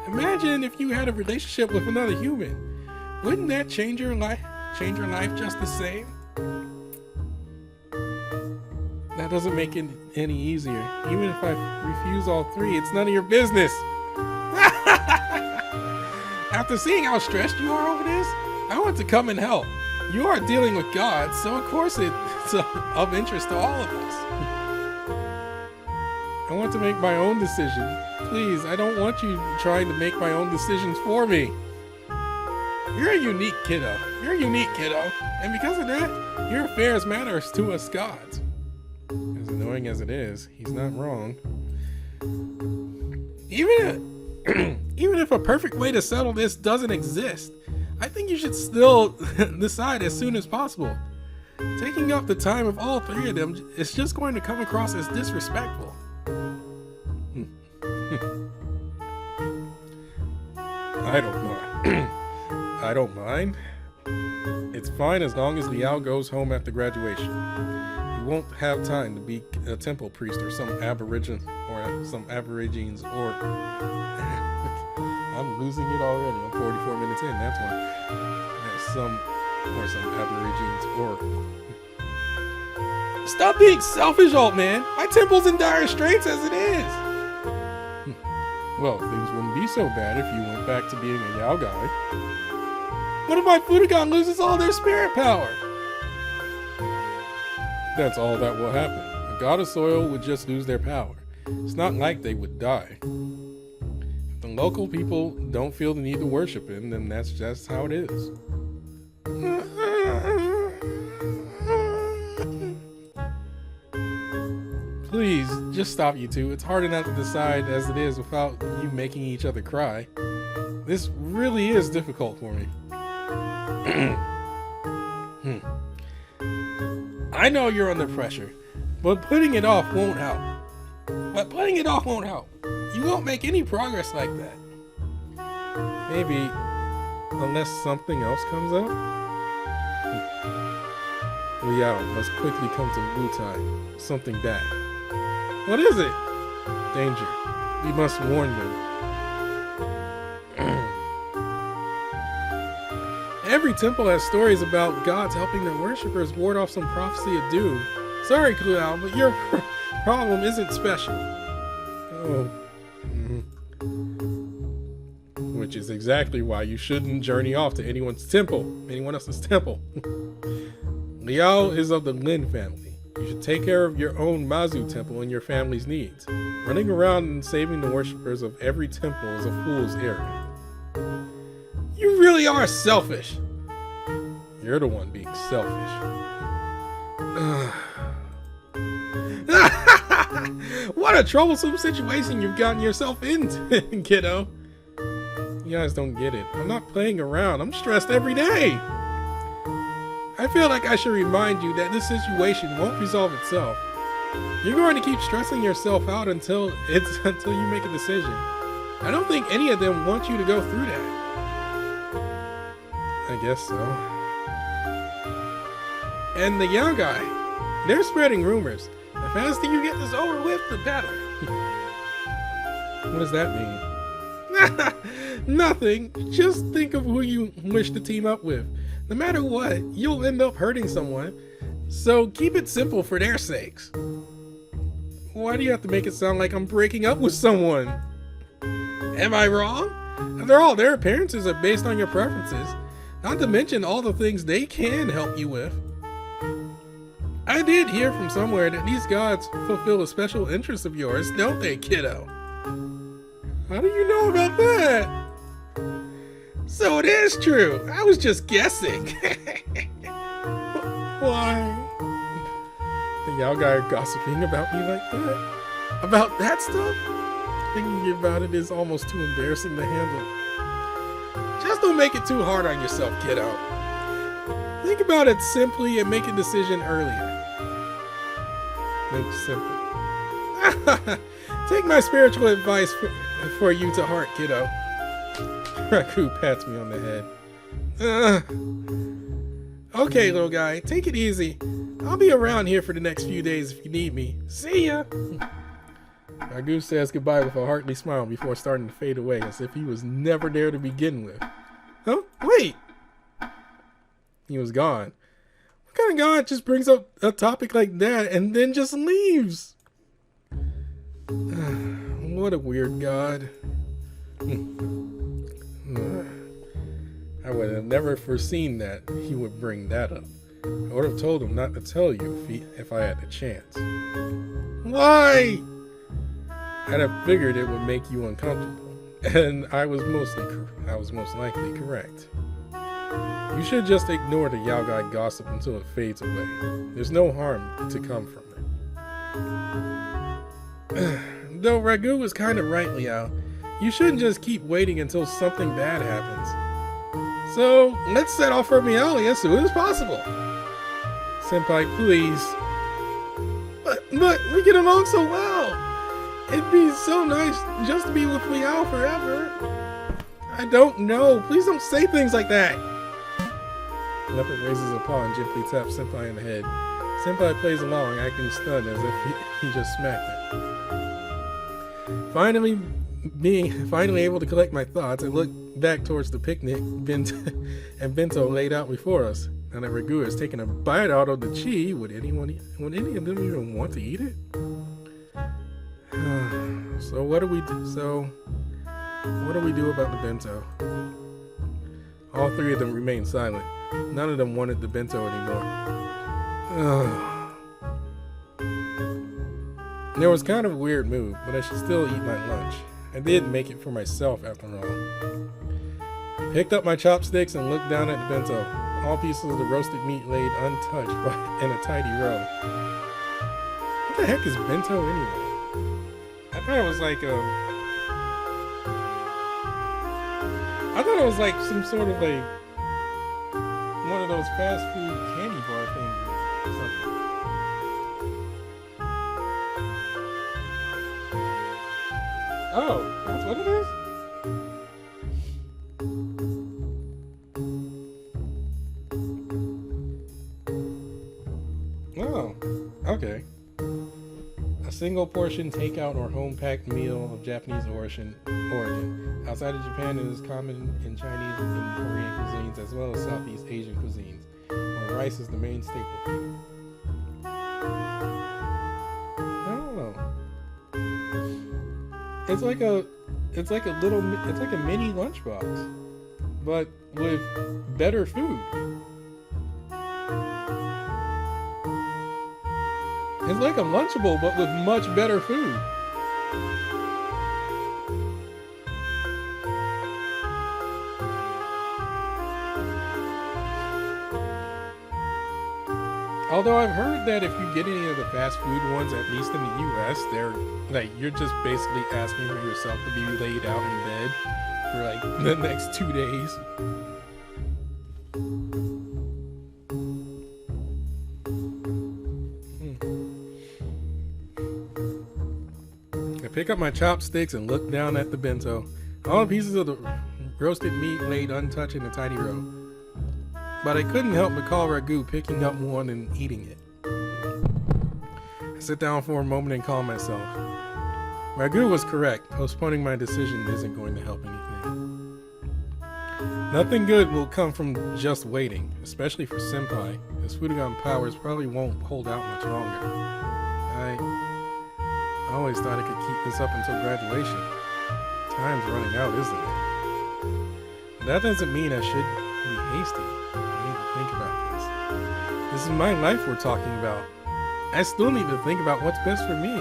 Imagine if you had a relationship with another human. Wouldn't that change your life just the same? That doesn't make it any easier. Even if I refuse all three, it's none of your business. After seeing how stressed you are over this, I want to come and help. You are dealing with God, so of course it's of interest to all of us. I want to make my own decision. Please, I don't want you trying to make my own decisions for me. You're a unique kiddo. And because of that, your affairs matter to us gods. As annoying as it is, he's not wrong. Even if a perfect way to settle this doesn't exist, I think you should still decide as soon as possible. Taking up the time of all three of them is just going to come across as disrespectful. I don't mind. It's fine as long as Liao goes home after graduation. He won't have time to be a temple priest or some aborigines or I'm losing it already. I'm 44 minutes in, that's why. Some aborigines or stop being selfish, old man. My temple's in dire straits as it is. Well, things wouldn't be so bad if you went back to being a Yao guy. What if my Fudogan loses all their spirit power? That's all that will happen. The god of soil would just lose their power. It's not like they would die. If the local people don't feel the need to worship him, then that's just how it is. Please, just stop, you two. It's hard enough to decide as it is without you making each other cry. This really is difficult for me. I know you're under pressure, but putting it off won't help. You won't make any progress like that. Maybe, unless something else comes up? Liao must quickly come to Wutai. Something bad. What is it? Danger. We must warn them. Every temple has stories about gods helping their worshippers ward off some prophecy of doom. Sorry, Liao, but your problem isn't special. Oh. Which is exactly why you shouldn't journey off to anyone else's temple. Liao is of the Lin family. You should take care of your own Mazu temple and your family's needs. Running around and saving the worshippers of every temple is a fool's errand. You really are selfish. You're the one being selfish. What a troublesome situation you've gotten yourself into, kiddo. You guys don't get it. I'm not playing around. I'm stressed every day. I feel like I should remind you that this situation won't resolve itself. You're going to keep stressing yourself out until you make a decision. I don't think any of them want you to go through that. I guess so. And the Yao guy, they're spreading rumors. The faster you get this over with, the better. What does that mean? Nothing. Just think of who you wish to team up with. No matter what, you'll end up hurting someone. So keep it simple for their sakes. Why do you have to make it sound like I'm breaking up with someone? Am I wrong? After all, their appearances are based on your preferences. Not to mention all the things they can help you with. I did hear from somewhere that these gods fulfill a special interest of yours, don't they, kiddo? How do you know about that? So it is true. I was just guessing. Why? The Yao guy are gossiping about me like that? About that stuff? Thinking about it is almost too embarrassing to handle. Just don't make it too hard on yourself, kiddo. Think about it simply and make a decision earlier. Think simple. Take my spiritual advice for you to heart, kiddo. Raku pats me on the head. Okay, little guy, take it easy. I'll be around here for the next few days if you need me. See ya! Ragu says goodbye with a heartly smile before starting to fade away as if he was never there to begin with. Huh? Wait! He was gone. What kind of god just brings up a topic like that and then just leaves? What a weird god. I would have never foreseen that he would bring that up. I would have told him not to tell you if I had the chance. Why? I'd have figured it would make you uncomfortable, and I was most likely correct. You should just ignore the Yao guy gossip until it fades away. There's no harm to come from it. Though Ragu was kind of right, Liao. You shouldn't just keep waiting until something bad happens. So, let's set off for Miali as soon as possible. Senpai, please. But we get along so well. It'd be so nice just to be with Liao forever. I don't know. Please don't say things like that. Leopard raises a paw and gently taps Senpai in the head. Senpai plays along, acting stunned as if he just smacked it. Finally able to collect my thoughts, I look back towards the picnic and bento laid out before us. Now that Ragu has taken a bite out of the chi, would any of them even want to eat it? So what do we do? What do we do about the bento? All three of them remained silent. None of them wanted the bento anymore. It was kind of a weird move, but I should still eat my lunch. I did make it for myself after all. I picked up my chopsticks and looked down at the bento. All pieces of the roasted meat laid untouched in a tidy row. What the heck is bento anyway? I thought it was like some sort of like one of those fast food candy bar things or something. Oh, that's what it is? Oh, okay. A single portion takeout or home packed meal of Japanese origin. Outside of Japan, it is common in Chinese and Korean cuisines as well as Southeast Asian cuisines, where rice is the main staple. Oh. It's like a mini lunchbox, but with better food. It's like a Lunchable, but with much better food. Although I've heard that if you get any of the fast food ones, at least in the US, they're like, you're just basically asking for yourself to be laid out in bed for like the next 2 days. I pick up my chopsticks and look down at the bento. All the pieces of the roasted meat laid untouched in a tidy row. But I couldn't help but call Ragu, picking up one and eating it. I sit down for a moment and calm myself. Ragu was correct. Postponing my decision isn't going to help anything. Nothing good will come from just waiting, especially for Senpai. His Fudogan powers probably won't hold out much longer. I always thought I could keep this up until graduation. Time's running out, isn't it? But that doesn't mean I should be hasty. Think about this. This is my life we're talking about. I still need to think about what's best for me.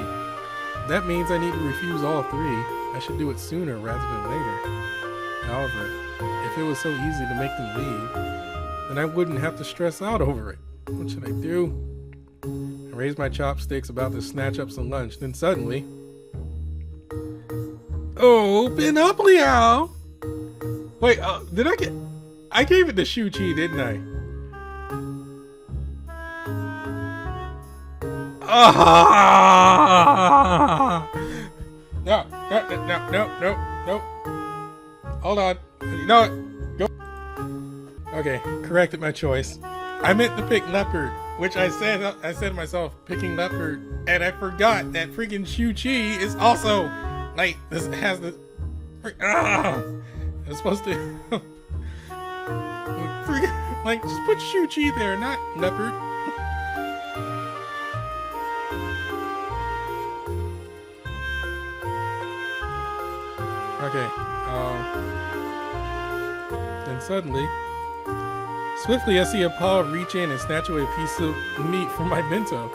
That means I need to refuse all three. I should do it sooner rather than later. However, if it was so easy to make them leave, then I wouldn't have to stress out over it. What should I do? I raised my chopsticks about to snatch up some lunch, then suddenly... Open up, Liao! Wait, did I get... I gave it to Shu-Chi, didn't I? No. Hold on. You know what? Go. Okay, corrected my choice. I meant to pick Leopard, which I said to myself, picking Leopard, and I forgot that freaking Shu-Chi is also, like, this has the... It's supposed to... Like, just put Shu-Chi there, not Leopard. Okay, then suddenly, swiftly I see a paw reach in and snatch away a piece of meat from my bento.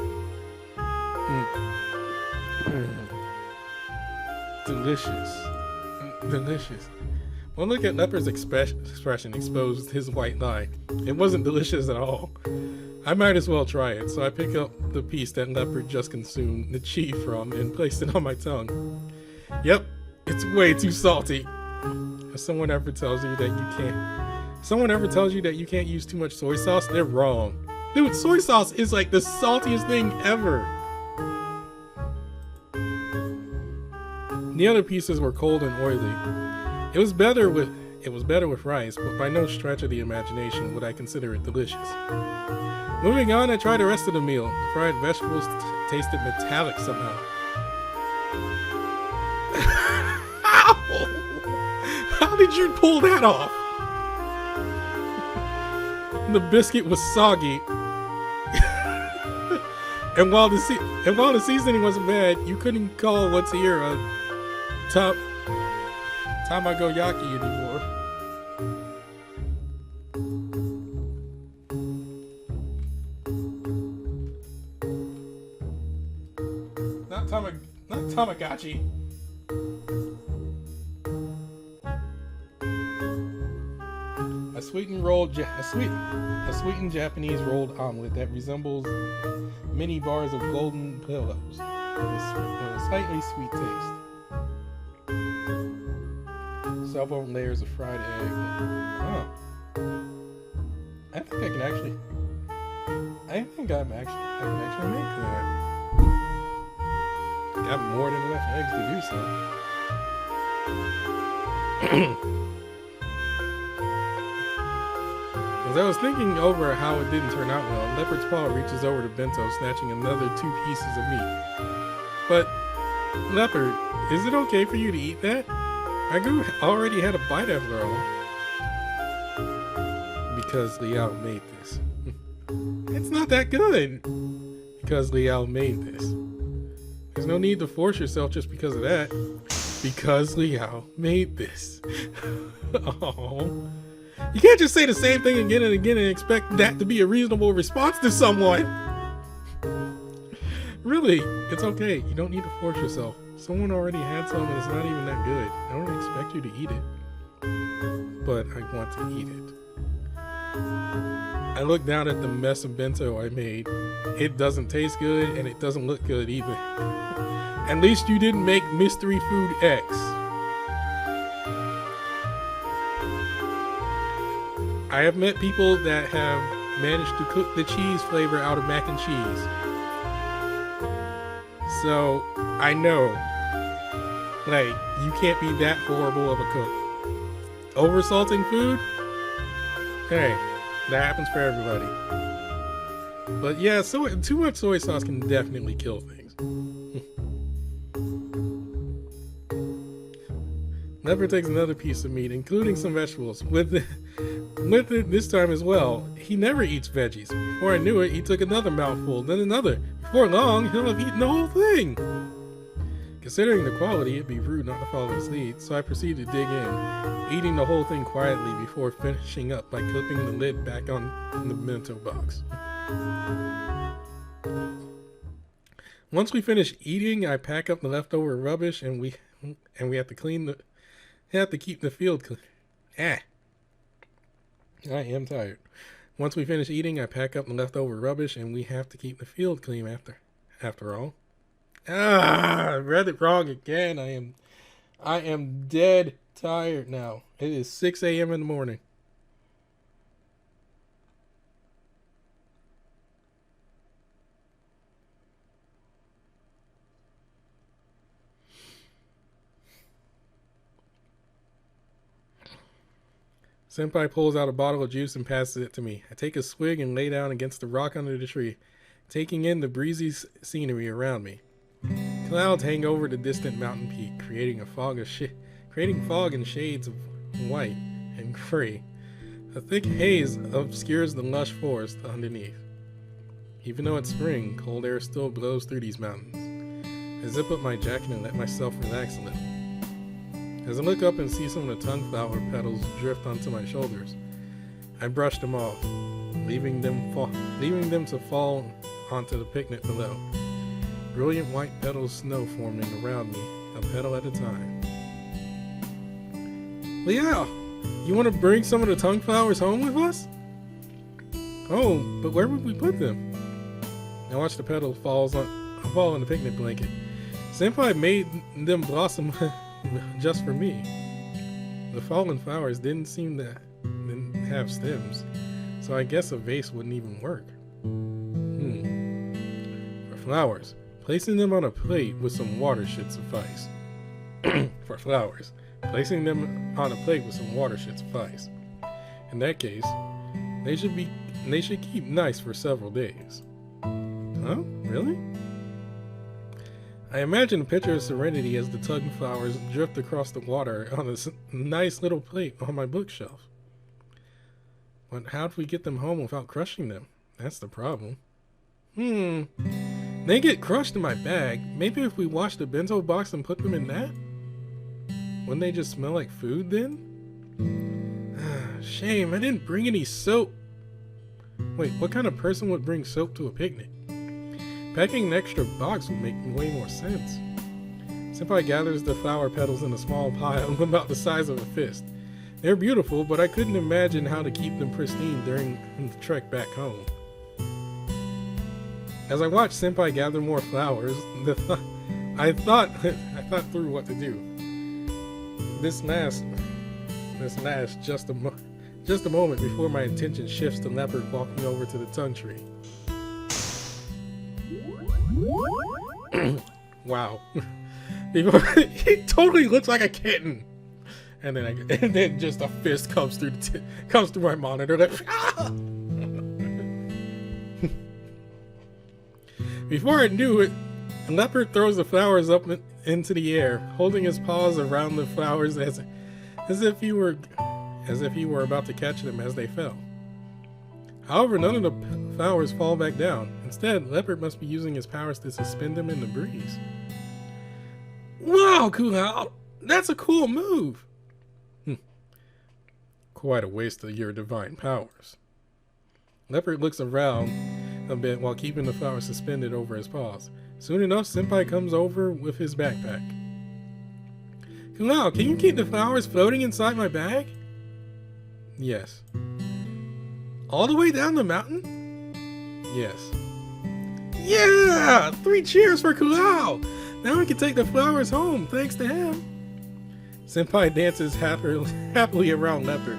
Delicious. One look at Leopard's expression exposed his white lie. It wasn't delicious at all. I might as well try it, so I pick up the piece that Leopard just consumed the chi from and placed it on my tongue. Yep, it's way too salty. If someone ever tells you that you can't use too much soy sauce, they're wrong. Dude, soy sauce is like the saltiest thing ever. The other pieces were cold and oily. It was better with rice, but by no stretch of the imagination would I consider it delicious. Moving on, I tried the rest of the meal. The fried vegetables tasted metallic somehow. How did you pull that off? The biscuit was soggy. and while the seasoning wasn't bad, you couldn't call what's here a tamagoyaki anymore. Not not Tamagotchi. A sweetened Japanese rolled omelet that resembles many bars of golden pillows with a slightly sweet taste. Several layers of fried egg. Huh. I think I can actually make that. Got more than enough eggs to do so. As I was thinking over how it didn't turn out well, Leopard's paw reaches over to Bento, snatching another 2 pieces of meat. But, Leopard, is it okay for you to eat that? Agu already had a bite after all. Because Liao made this. It's not that good! Because Liao made this. There's no need to force yourself just because of that. Because Liao made this. Oh. You can't just say the same thing again and again and expect that to be a reasonable response to someone. Really, it's okay. You don't need to force yourself. Someone already had some and it's not even that good. I don't expect you to eat it. But I want to eat it. I look down at the mess of bento I made. It doesn't taste good and it doesn't look good either. At least you didn't make Mystery Food X. I have met people that have managed to cook the cheese flavor out of mac and cheese. So, I know, like, you can't be that horrible of a cook. Oversalting food? Hey, that happens for everybody. But yeah, too much soy sauce can definitely kill things. Leopard takes another piece of meat, including some vegetables, with it this time as well. He never eats veggies. Before I knew it, he took another mouthful, then another. Before long, he'll have eaten the whole thing. Considering the quality, it'd be rude not to follow his lead, so I proceeded to dig in, eating the whole thing quietly before finishing up by clipping the lid back on the bento box. Once we finish eating, I pack up the leftover rubbish and we have to keep the field clean. I am tired. Once we finish eating, I pack up the leftover rubbish and we have to keep the field clean after all. I read it wrong again. I am dead tired now. It is 6 a.m. in the morning. Senpai pulls out a bottle of juice and passes it to me. I take a swig and lay down against the rock under the tree, taking in the breezy scenery around me. Clouds hang over the distant mountain peak, creating fog and shades of white and gray. A thick haze obscures the lush forest underneath. Even though it's spring, cold air still blows through these mountains. I zip up my jacket and let myself relax a little. As I look up and see some of the sunflower petals drift onto my shoulders, I brush them off, leaving them to fall onto the picnic below. Brilliant white petals snow forming around me, a petal at a time. Liao, you want to bring some of the tongue flowers home with us? Oh, but where would we put them? I watch the petals fall on the picnic blanket. Senpai made them blossom just for me. The fallen flowers didn't seem to have stems, so I guess a vase wouldn't even work. For flowers, placing them on a plate with some water should suffice. For flowers, placing them on a plate with some water should suffice. In that case, they should keep nice for several days. Huh? Really? I imagine a picture of serenity as the tongue flowers drift across the water on a nice little plate on my bookshelf. But how'd we get them home without crushing them? That's the problem. They get crushed in my bag. Maybe if we wash the bento box and put them in that? Wouldn't they just smell like food then? Shame, I didn't bring any soap. Wait, what kind of person would bring soap to a picnic? Packing an extra box would make way more sense. Senpai gathers the flower petals in a small pile about the size of a fist. They're beautiful, but I couldn't imagine how to keep them pristine during the trek back home. As I watched Senpai gather more flowers, I thought through what to do. This lasts just a moment before my attention shifts to Leopard walking over to the tongue tree. Wow. He totally looks like a kitten. And then just a fist comes through my monitor. Like, ah! Before I knew it, Leopard throws the flowers up into the air, holding his paws around the flowers as if he were about to catch them as they fell. However, none of the flowers fall back down. Instead, Leopard must be using his powers to suspend them in the breeze. Wow, Kuhao! That's a cool move! Quite a waste of your divine powers. Leopard looks around a bit while keeping the flowers suspended over his paws. Soon enough, Senpai comes over with his backpack. Kuhao, can you keep the flowers floating inside my bag? Yes. All the way down the mountain? Yes. Yeah! 3 cheers for Kuhao! Now we can take the flowers home, thanks to him. Senpai dances happily around Leopard.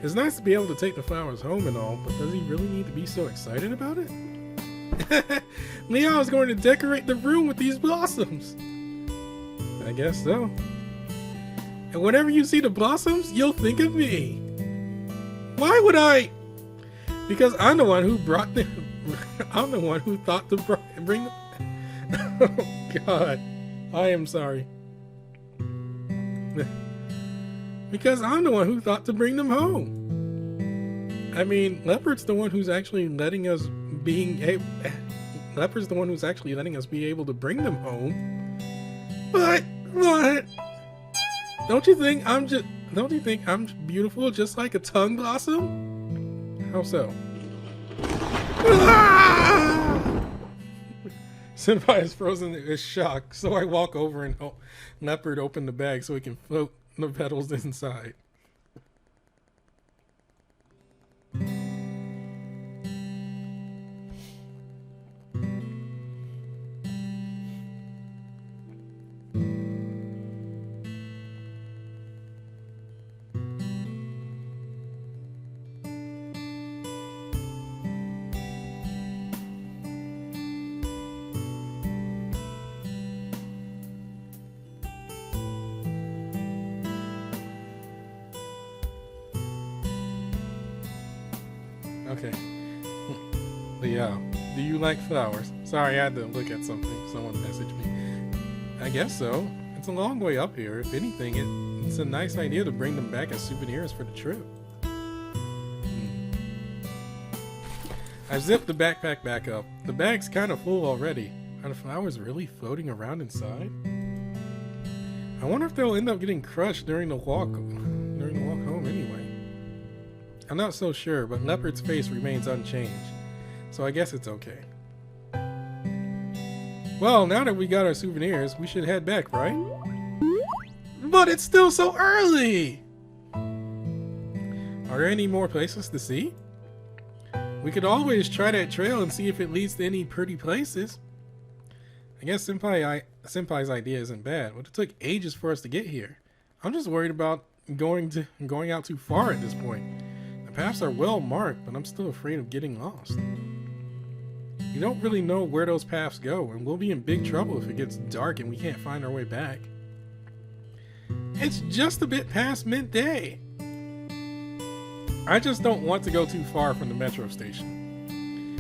It's nice to be able to take the flowers home and all, but does he really need to be so excited about it? Leo is going to decorate the room with these blossoms. I guess so. And whenever you see the blossoms, you'll think of me. Why would I? Because I'm the one who brought them. I'm the one who thought to bring them. Oh God, I am sorry. Because I'm the one who thought to bring them home. I mean, Leopard's the one who's actually letting us be able to bring them home. But don't you think I'm beautiful just like a tongue blossom? How so? Senpai is frozen in shock, so I walk over and help Leopard open the bag so he can float the petals inside. Okay. Leo, do you like flowers? Sorry, I had to look at something. Someone messaged me. I guess so. It's a long way up here. If anything, it's a nice idea to bring them back as souvenirs for the trip. I zipped the backpack back up. The bag's kind of full already. Are the flowers really floating around inside? I wonder if they'll end up getting crushed during the walk home anyway. I'm not so sure, but Leopard's face remains unchanged, so I guess it's okay. Well, now that we got our souvenirs, we should head back, right? But it's still so early! Are there any more places to see? We could always try that trail and see if it leads to any pretty places. I guess Senpai's idea isn't bad, but it took ages for us to get here. I'm just worried about going out too far at this point. The paths are well marked, but I'm still afraid of getting lost. We don't really know where those paths go, and we'll be in big trouble if it gets dark and we can't find our way back. It's just a bit past midday. I just don't want to go too far from the metro station.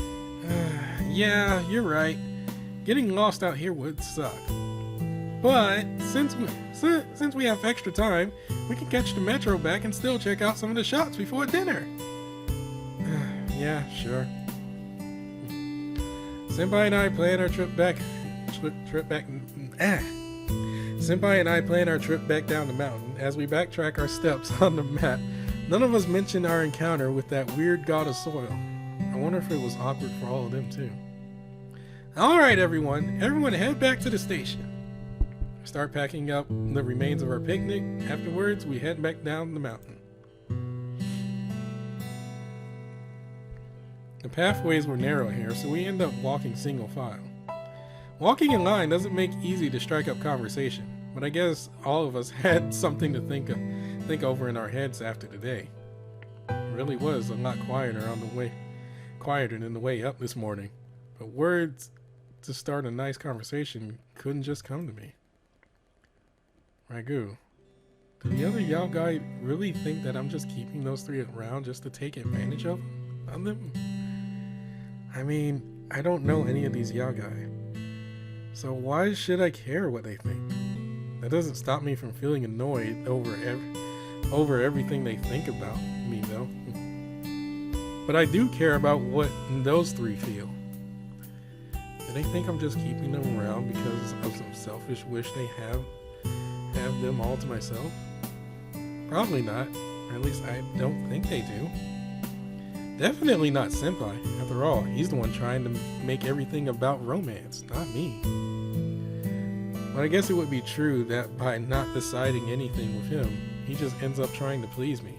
Yeah, you're right. Getting lost out here would suck. But since we have extra time, we can catch the metro back and still check out some of the shops before dinner. Yeah, sure. Senpai and I plan our trip back. Senpai and I plan our trip back down the mountain. As we backtrack our steps on the map, none of us mentioned our encounter with that weird god of soil. I wonder if it was awkward for all of them too. Alright, everyone. Everyone head back to the station. Start packing up the remains of our picnic. Afterwards, we head back down the mountain. The pathways were narrow here, so we end up walking single file. Walking in line doesn't make it easy to strike up conversation, but I guess all of us had something to think over in our heads after the day. It really was a lot quieter than the way up this morning, but words to start a nice conversation couldn't just come to me. Ragu, do the other Yao guy really think that I'm just keeping those three around just to take advantage of them? I mean, I don't know any of these Yao guy, so why should I care what they think? That doesn't stop me from feeling annoyed over everything they think about me, though. But I do care about what those three feel. Do they think I'm just keeping them around because of some selfish wish they have them all to myself? Probably not, or at least I don't think they do. Definitely not Senpai. After all, he's the one trying to make everything about romance, not me. But I guess it would be true that by not deciding anything with him, he just ends up trying to please me,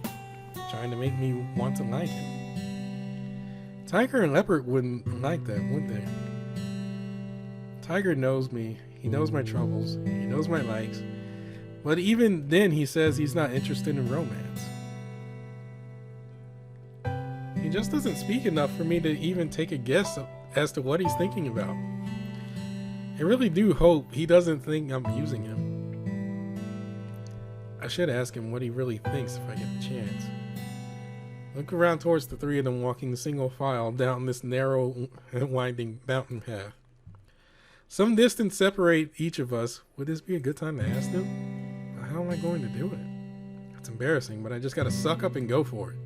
trying to make me want to like him. Tiger and Leopard wouldn't like that, would they? Tiger knows me, he knows my troubles, he knows my likes, but even then he says he's not interested in romance. He just doesn't speak enough for me to even take a guess as to what he's thinking about. I really do hope he doesn't think I'm using him. I should ask him what he really thinks if I get the chance. Look around towards the three of them walking single file down this narrow and winding mountain path. Some distance separate each of us. Would this be a good time to ask them? How am I going to do it? It's embarrassing, but I just gotta suck up and go for it.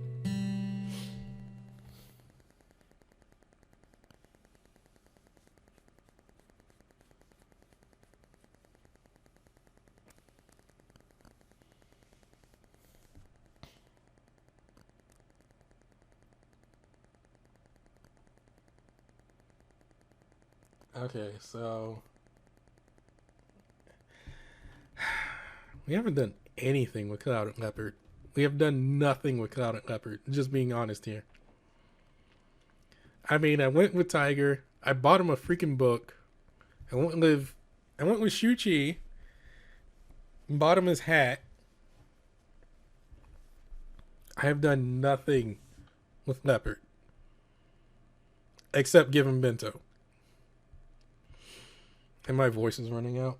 Okay, so we haven't done anything with Cloud and Leopard. We have done nothing with Cloud and Leopard, just being honest here. I mean, I went with Tiger, I bought him a freaking book, I went with Shu-Chi, bought him his hat. I have done nothing with Leopard, except give him bento. And my voice is running out.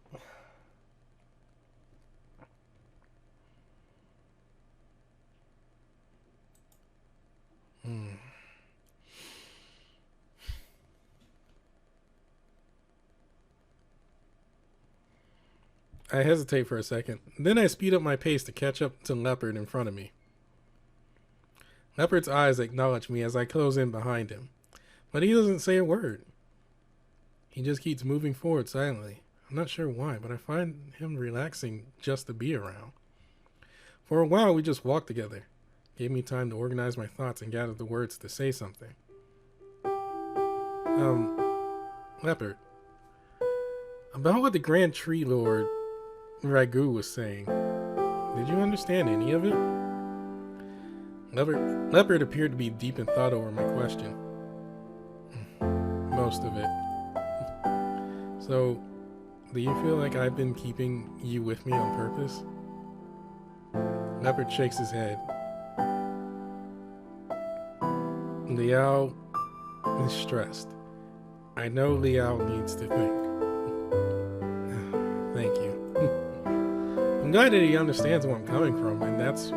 I hesitate for a second. Then I speed up my pace to catch up to Leopard in front of me. Leopard's eyes acknowledge me as I close in behind him. But he doesn't say a word. He just keeps moving forward silently. I'm not sure why, but I find him relaxing just to be around. For a while, we just walked together. Gave me time to organize my thoughts and gather the words to say something. Leopard. About what the Grand Tree Lord Ragu was saying. Did you understand any of it? Leopard appeared to be deep in thought over my question. Most of it. So, do you feel like I've been keeping you with me on purpose? Leopard shakes his head. Liao is stressed. I know Liao needs to think. Thank you. I'm glad that he understands where I'm coming from, and that's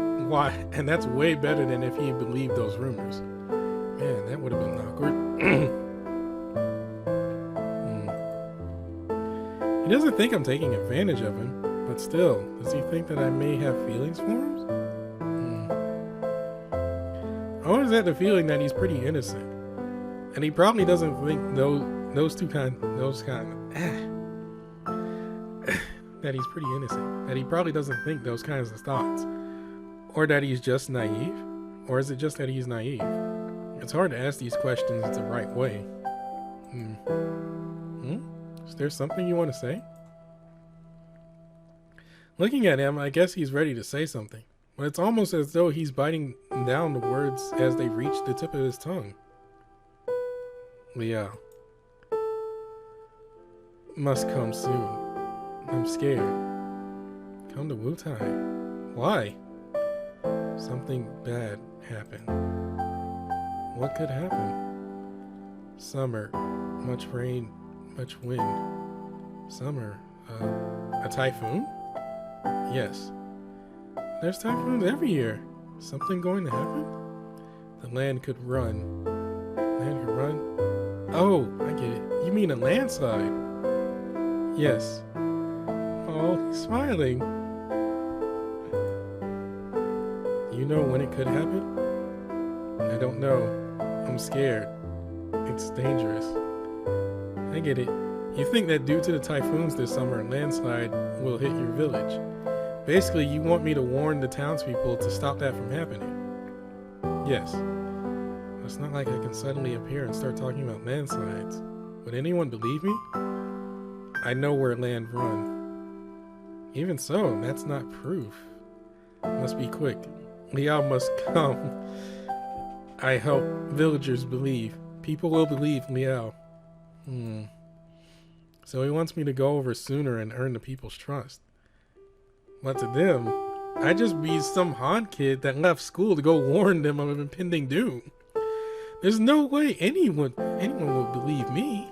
way better than if he believed those rumors. Man, that would have been awkward. He doesn't think I'm taking advantage of him, but still, does he think that I may have feelings for him? I always had the feeling that he's pretty innocent, and he probably doesn't think that he's pretty innocent, that he probably doesn't think those kinds of thoughts, or that he's just naive, or is it just that he's naive? It's hard to ask these questions the right way. Hmm? Is there something you want to say? Looking at him, I guess he's ready to say something, but it's almost as though he's biting down the words as they reach the tip of his tongue. Liao. Must come soon. I'm scared. Come to Wutai. Why? Something bad happened. What could happen? Summer. Much rain, much wind. Summer. A typhoon? Yes. There's typhoons every year. Something going to happen? The land could run. Land could run? Oh, I get it. You mean a landslide? Yes. Oh, he's smiling. You know when it could happen? I don't know. I'm scared. It's dangerous. I get it. You think that due to the typhoons this summer, a landslide will hit your village. Basically, you want me to warn the townspeople to stop that from happening. Yes. It's not like I can suddenly appear and start talking about landslides. Would anyone believe me? I know where land run. Even so, that's not proof. Must be quick. Liao must come. I hope villagers believe. People will believe Liao. So he wants me to go over sooner and earn the people's trust. But to them, I just be some Han kid that left school to go warn them of impending doom. There's no way anyone would believe me.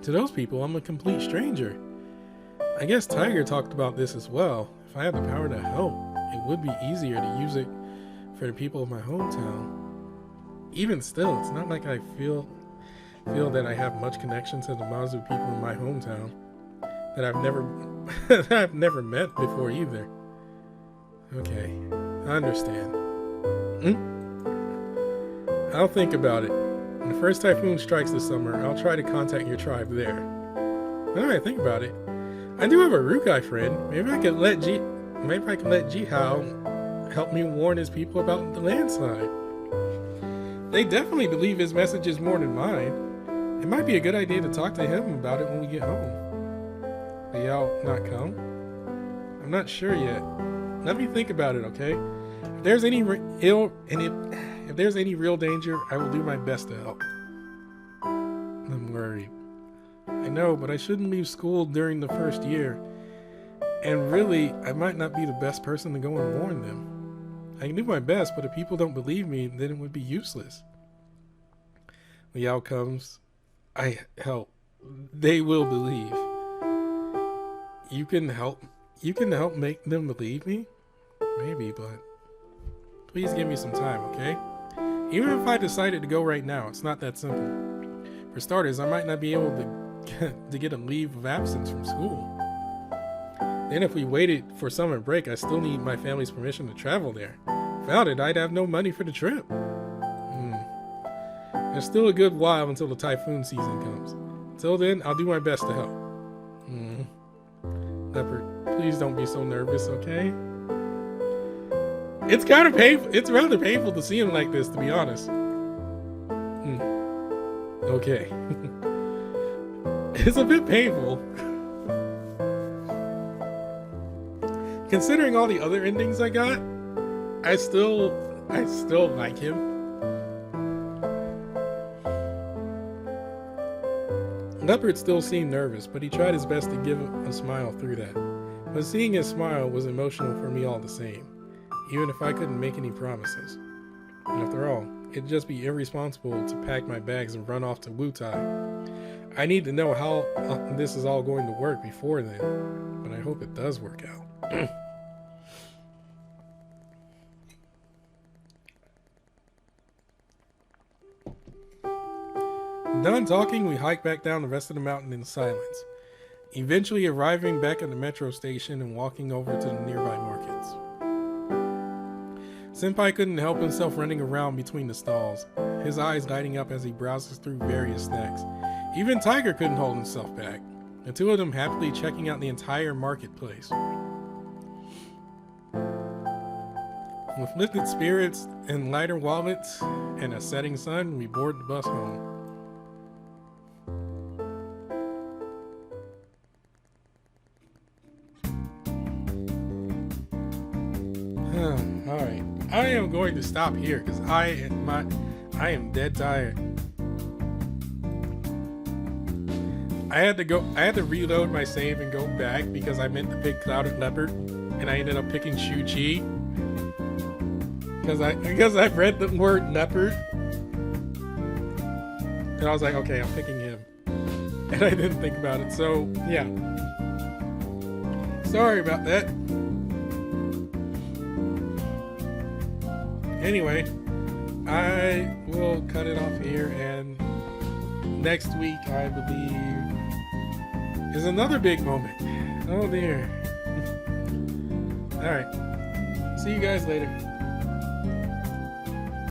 To those people, I'm a complete stranger. I guess Tiger talked about this as well. If I had the power to help, it would be easier to use it for the people of my hometown. Even still, it's not like I feel that I have much connection to the Mazu people in my hometown that I've never met before either. Okay, I understand. I'll think about it. When the first typhoon strikes this summer, I'll try to contact your tribe there. Alright, think about it. I do have a Rukai friend. Maybe I can let Jihao help me warn his people about the landslide. They definitely believe his messages more than mine. It might be a good idea to talk to him about it when we get home. Liao not come? I'm not sure yet. Let me think about it, okay? If there's any if there's any real danger, I will do my best to help. I'm worried. I know, but I shouldn't leave school during the first year. And really, I might not be the best person to go and warn them. I can do my best, but if people don't believe me, then it would be useless. Liao comes. I help. They will believe. You can help make them believe me? Maybe, but please give me some time, okay? Even if I decided to go right now, it's not that simple. For starters, I might not be able to get a leave of absence from school. Then if we waited for summer break, I still need my family's permission to travel there. Without it, I'd have no money for the trip. There's still a good while until the typhoon season comes. Until then, I'll do my best to help. Leopard, please don't be so nervous, okay? It's kind of painful. It's rather painful to see him like this, to be honest. Okay. It's a bit painful. Considering all the other endings I got, I still like him. Leopard still seemed nervous, but he tried his best to give a smile through that. But seeing his smile was emotional for me all the same, even if I couldn't make any promises. After all, it'd just be irresponsible to pack my bags and run off to Wutai. I need to know how this is all going to work before then, but I hope it does work out. Done talking, we hiked back down the rest of the mountain in silence, eventually arriving back at the metro station and walking over to the nearby markets. Senpai couldn't help himself running around between the stalls, his eyes lighting up as he browses through various snacks. Even Tiger couldn't hold himself back, the two of them happily checking out the entire marketplace. With lifted spirits and lighter wallets and a setting sun, we boarded the bus home. Alright. I am going to stop here because I am dead tired. I had to reload my save and go back because I meant to pick Clouded Leopard and I ended up picking Shu-Chi. Because I read the word leopard. And I was like, okay, I'm picking him. And I didn't think about it, so yeah. Sorry about that. Anyway, I will cut it off here, and next week, I believe, is another big moment. Oh dear. Alright. See you guys later.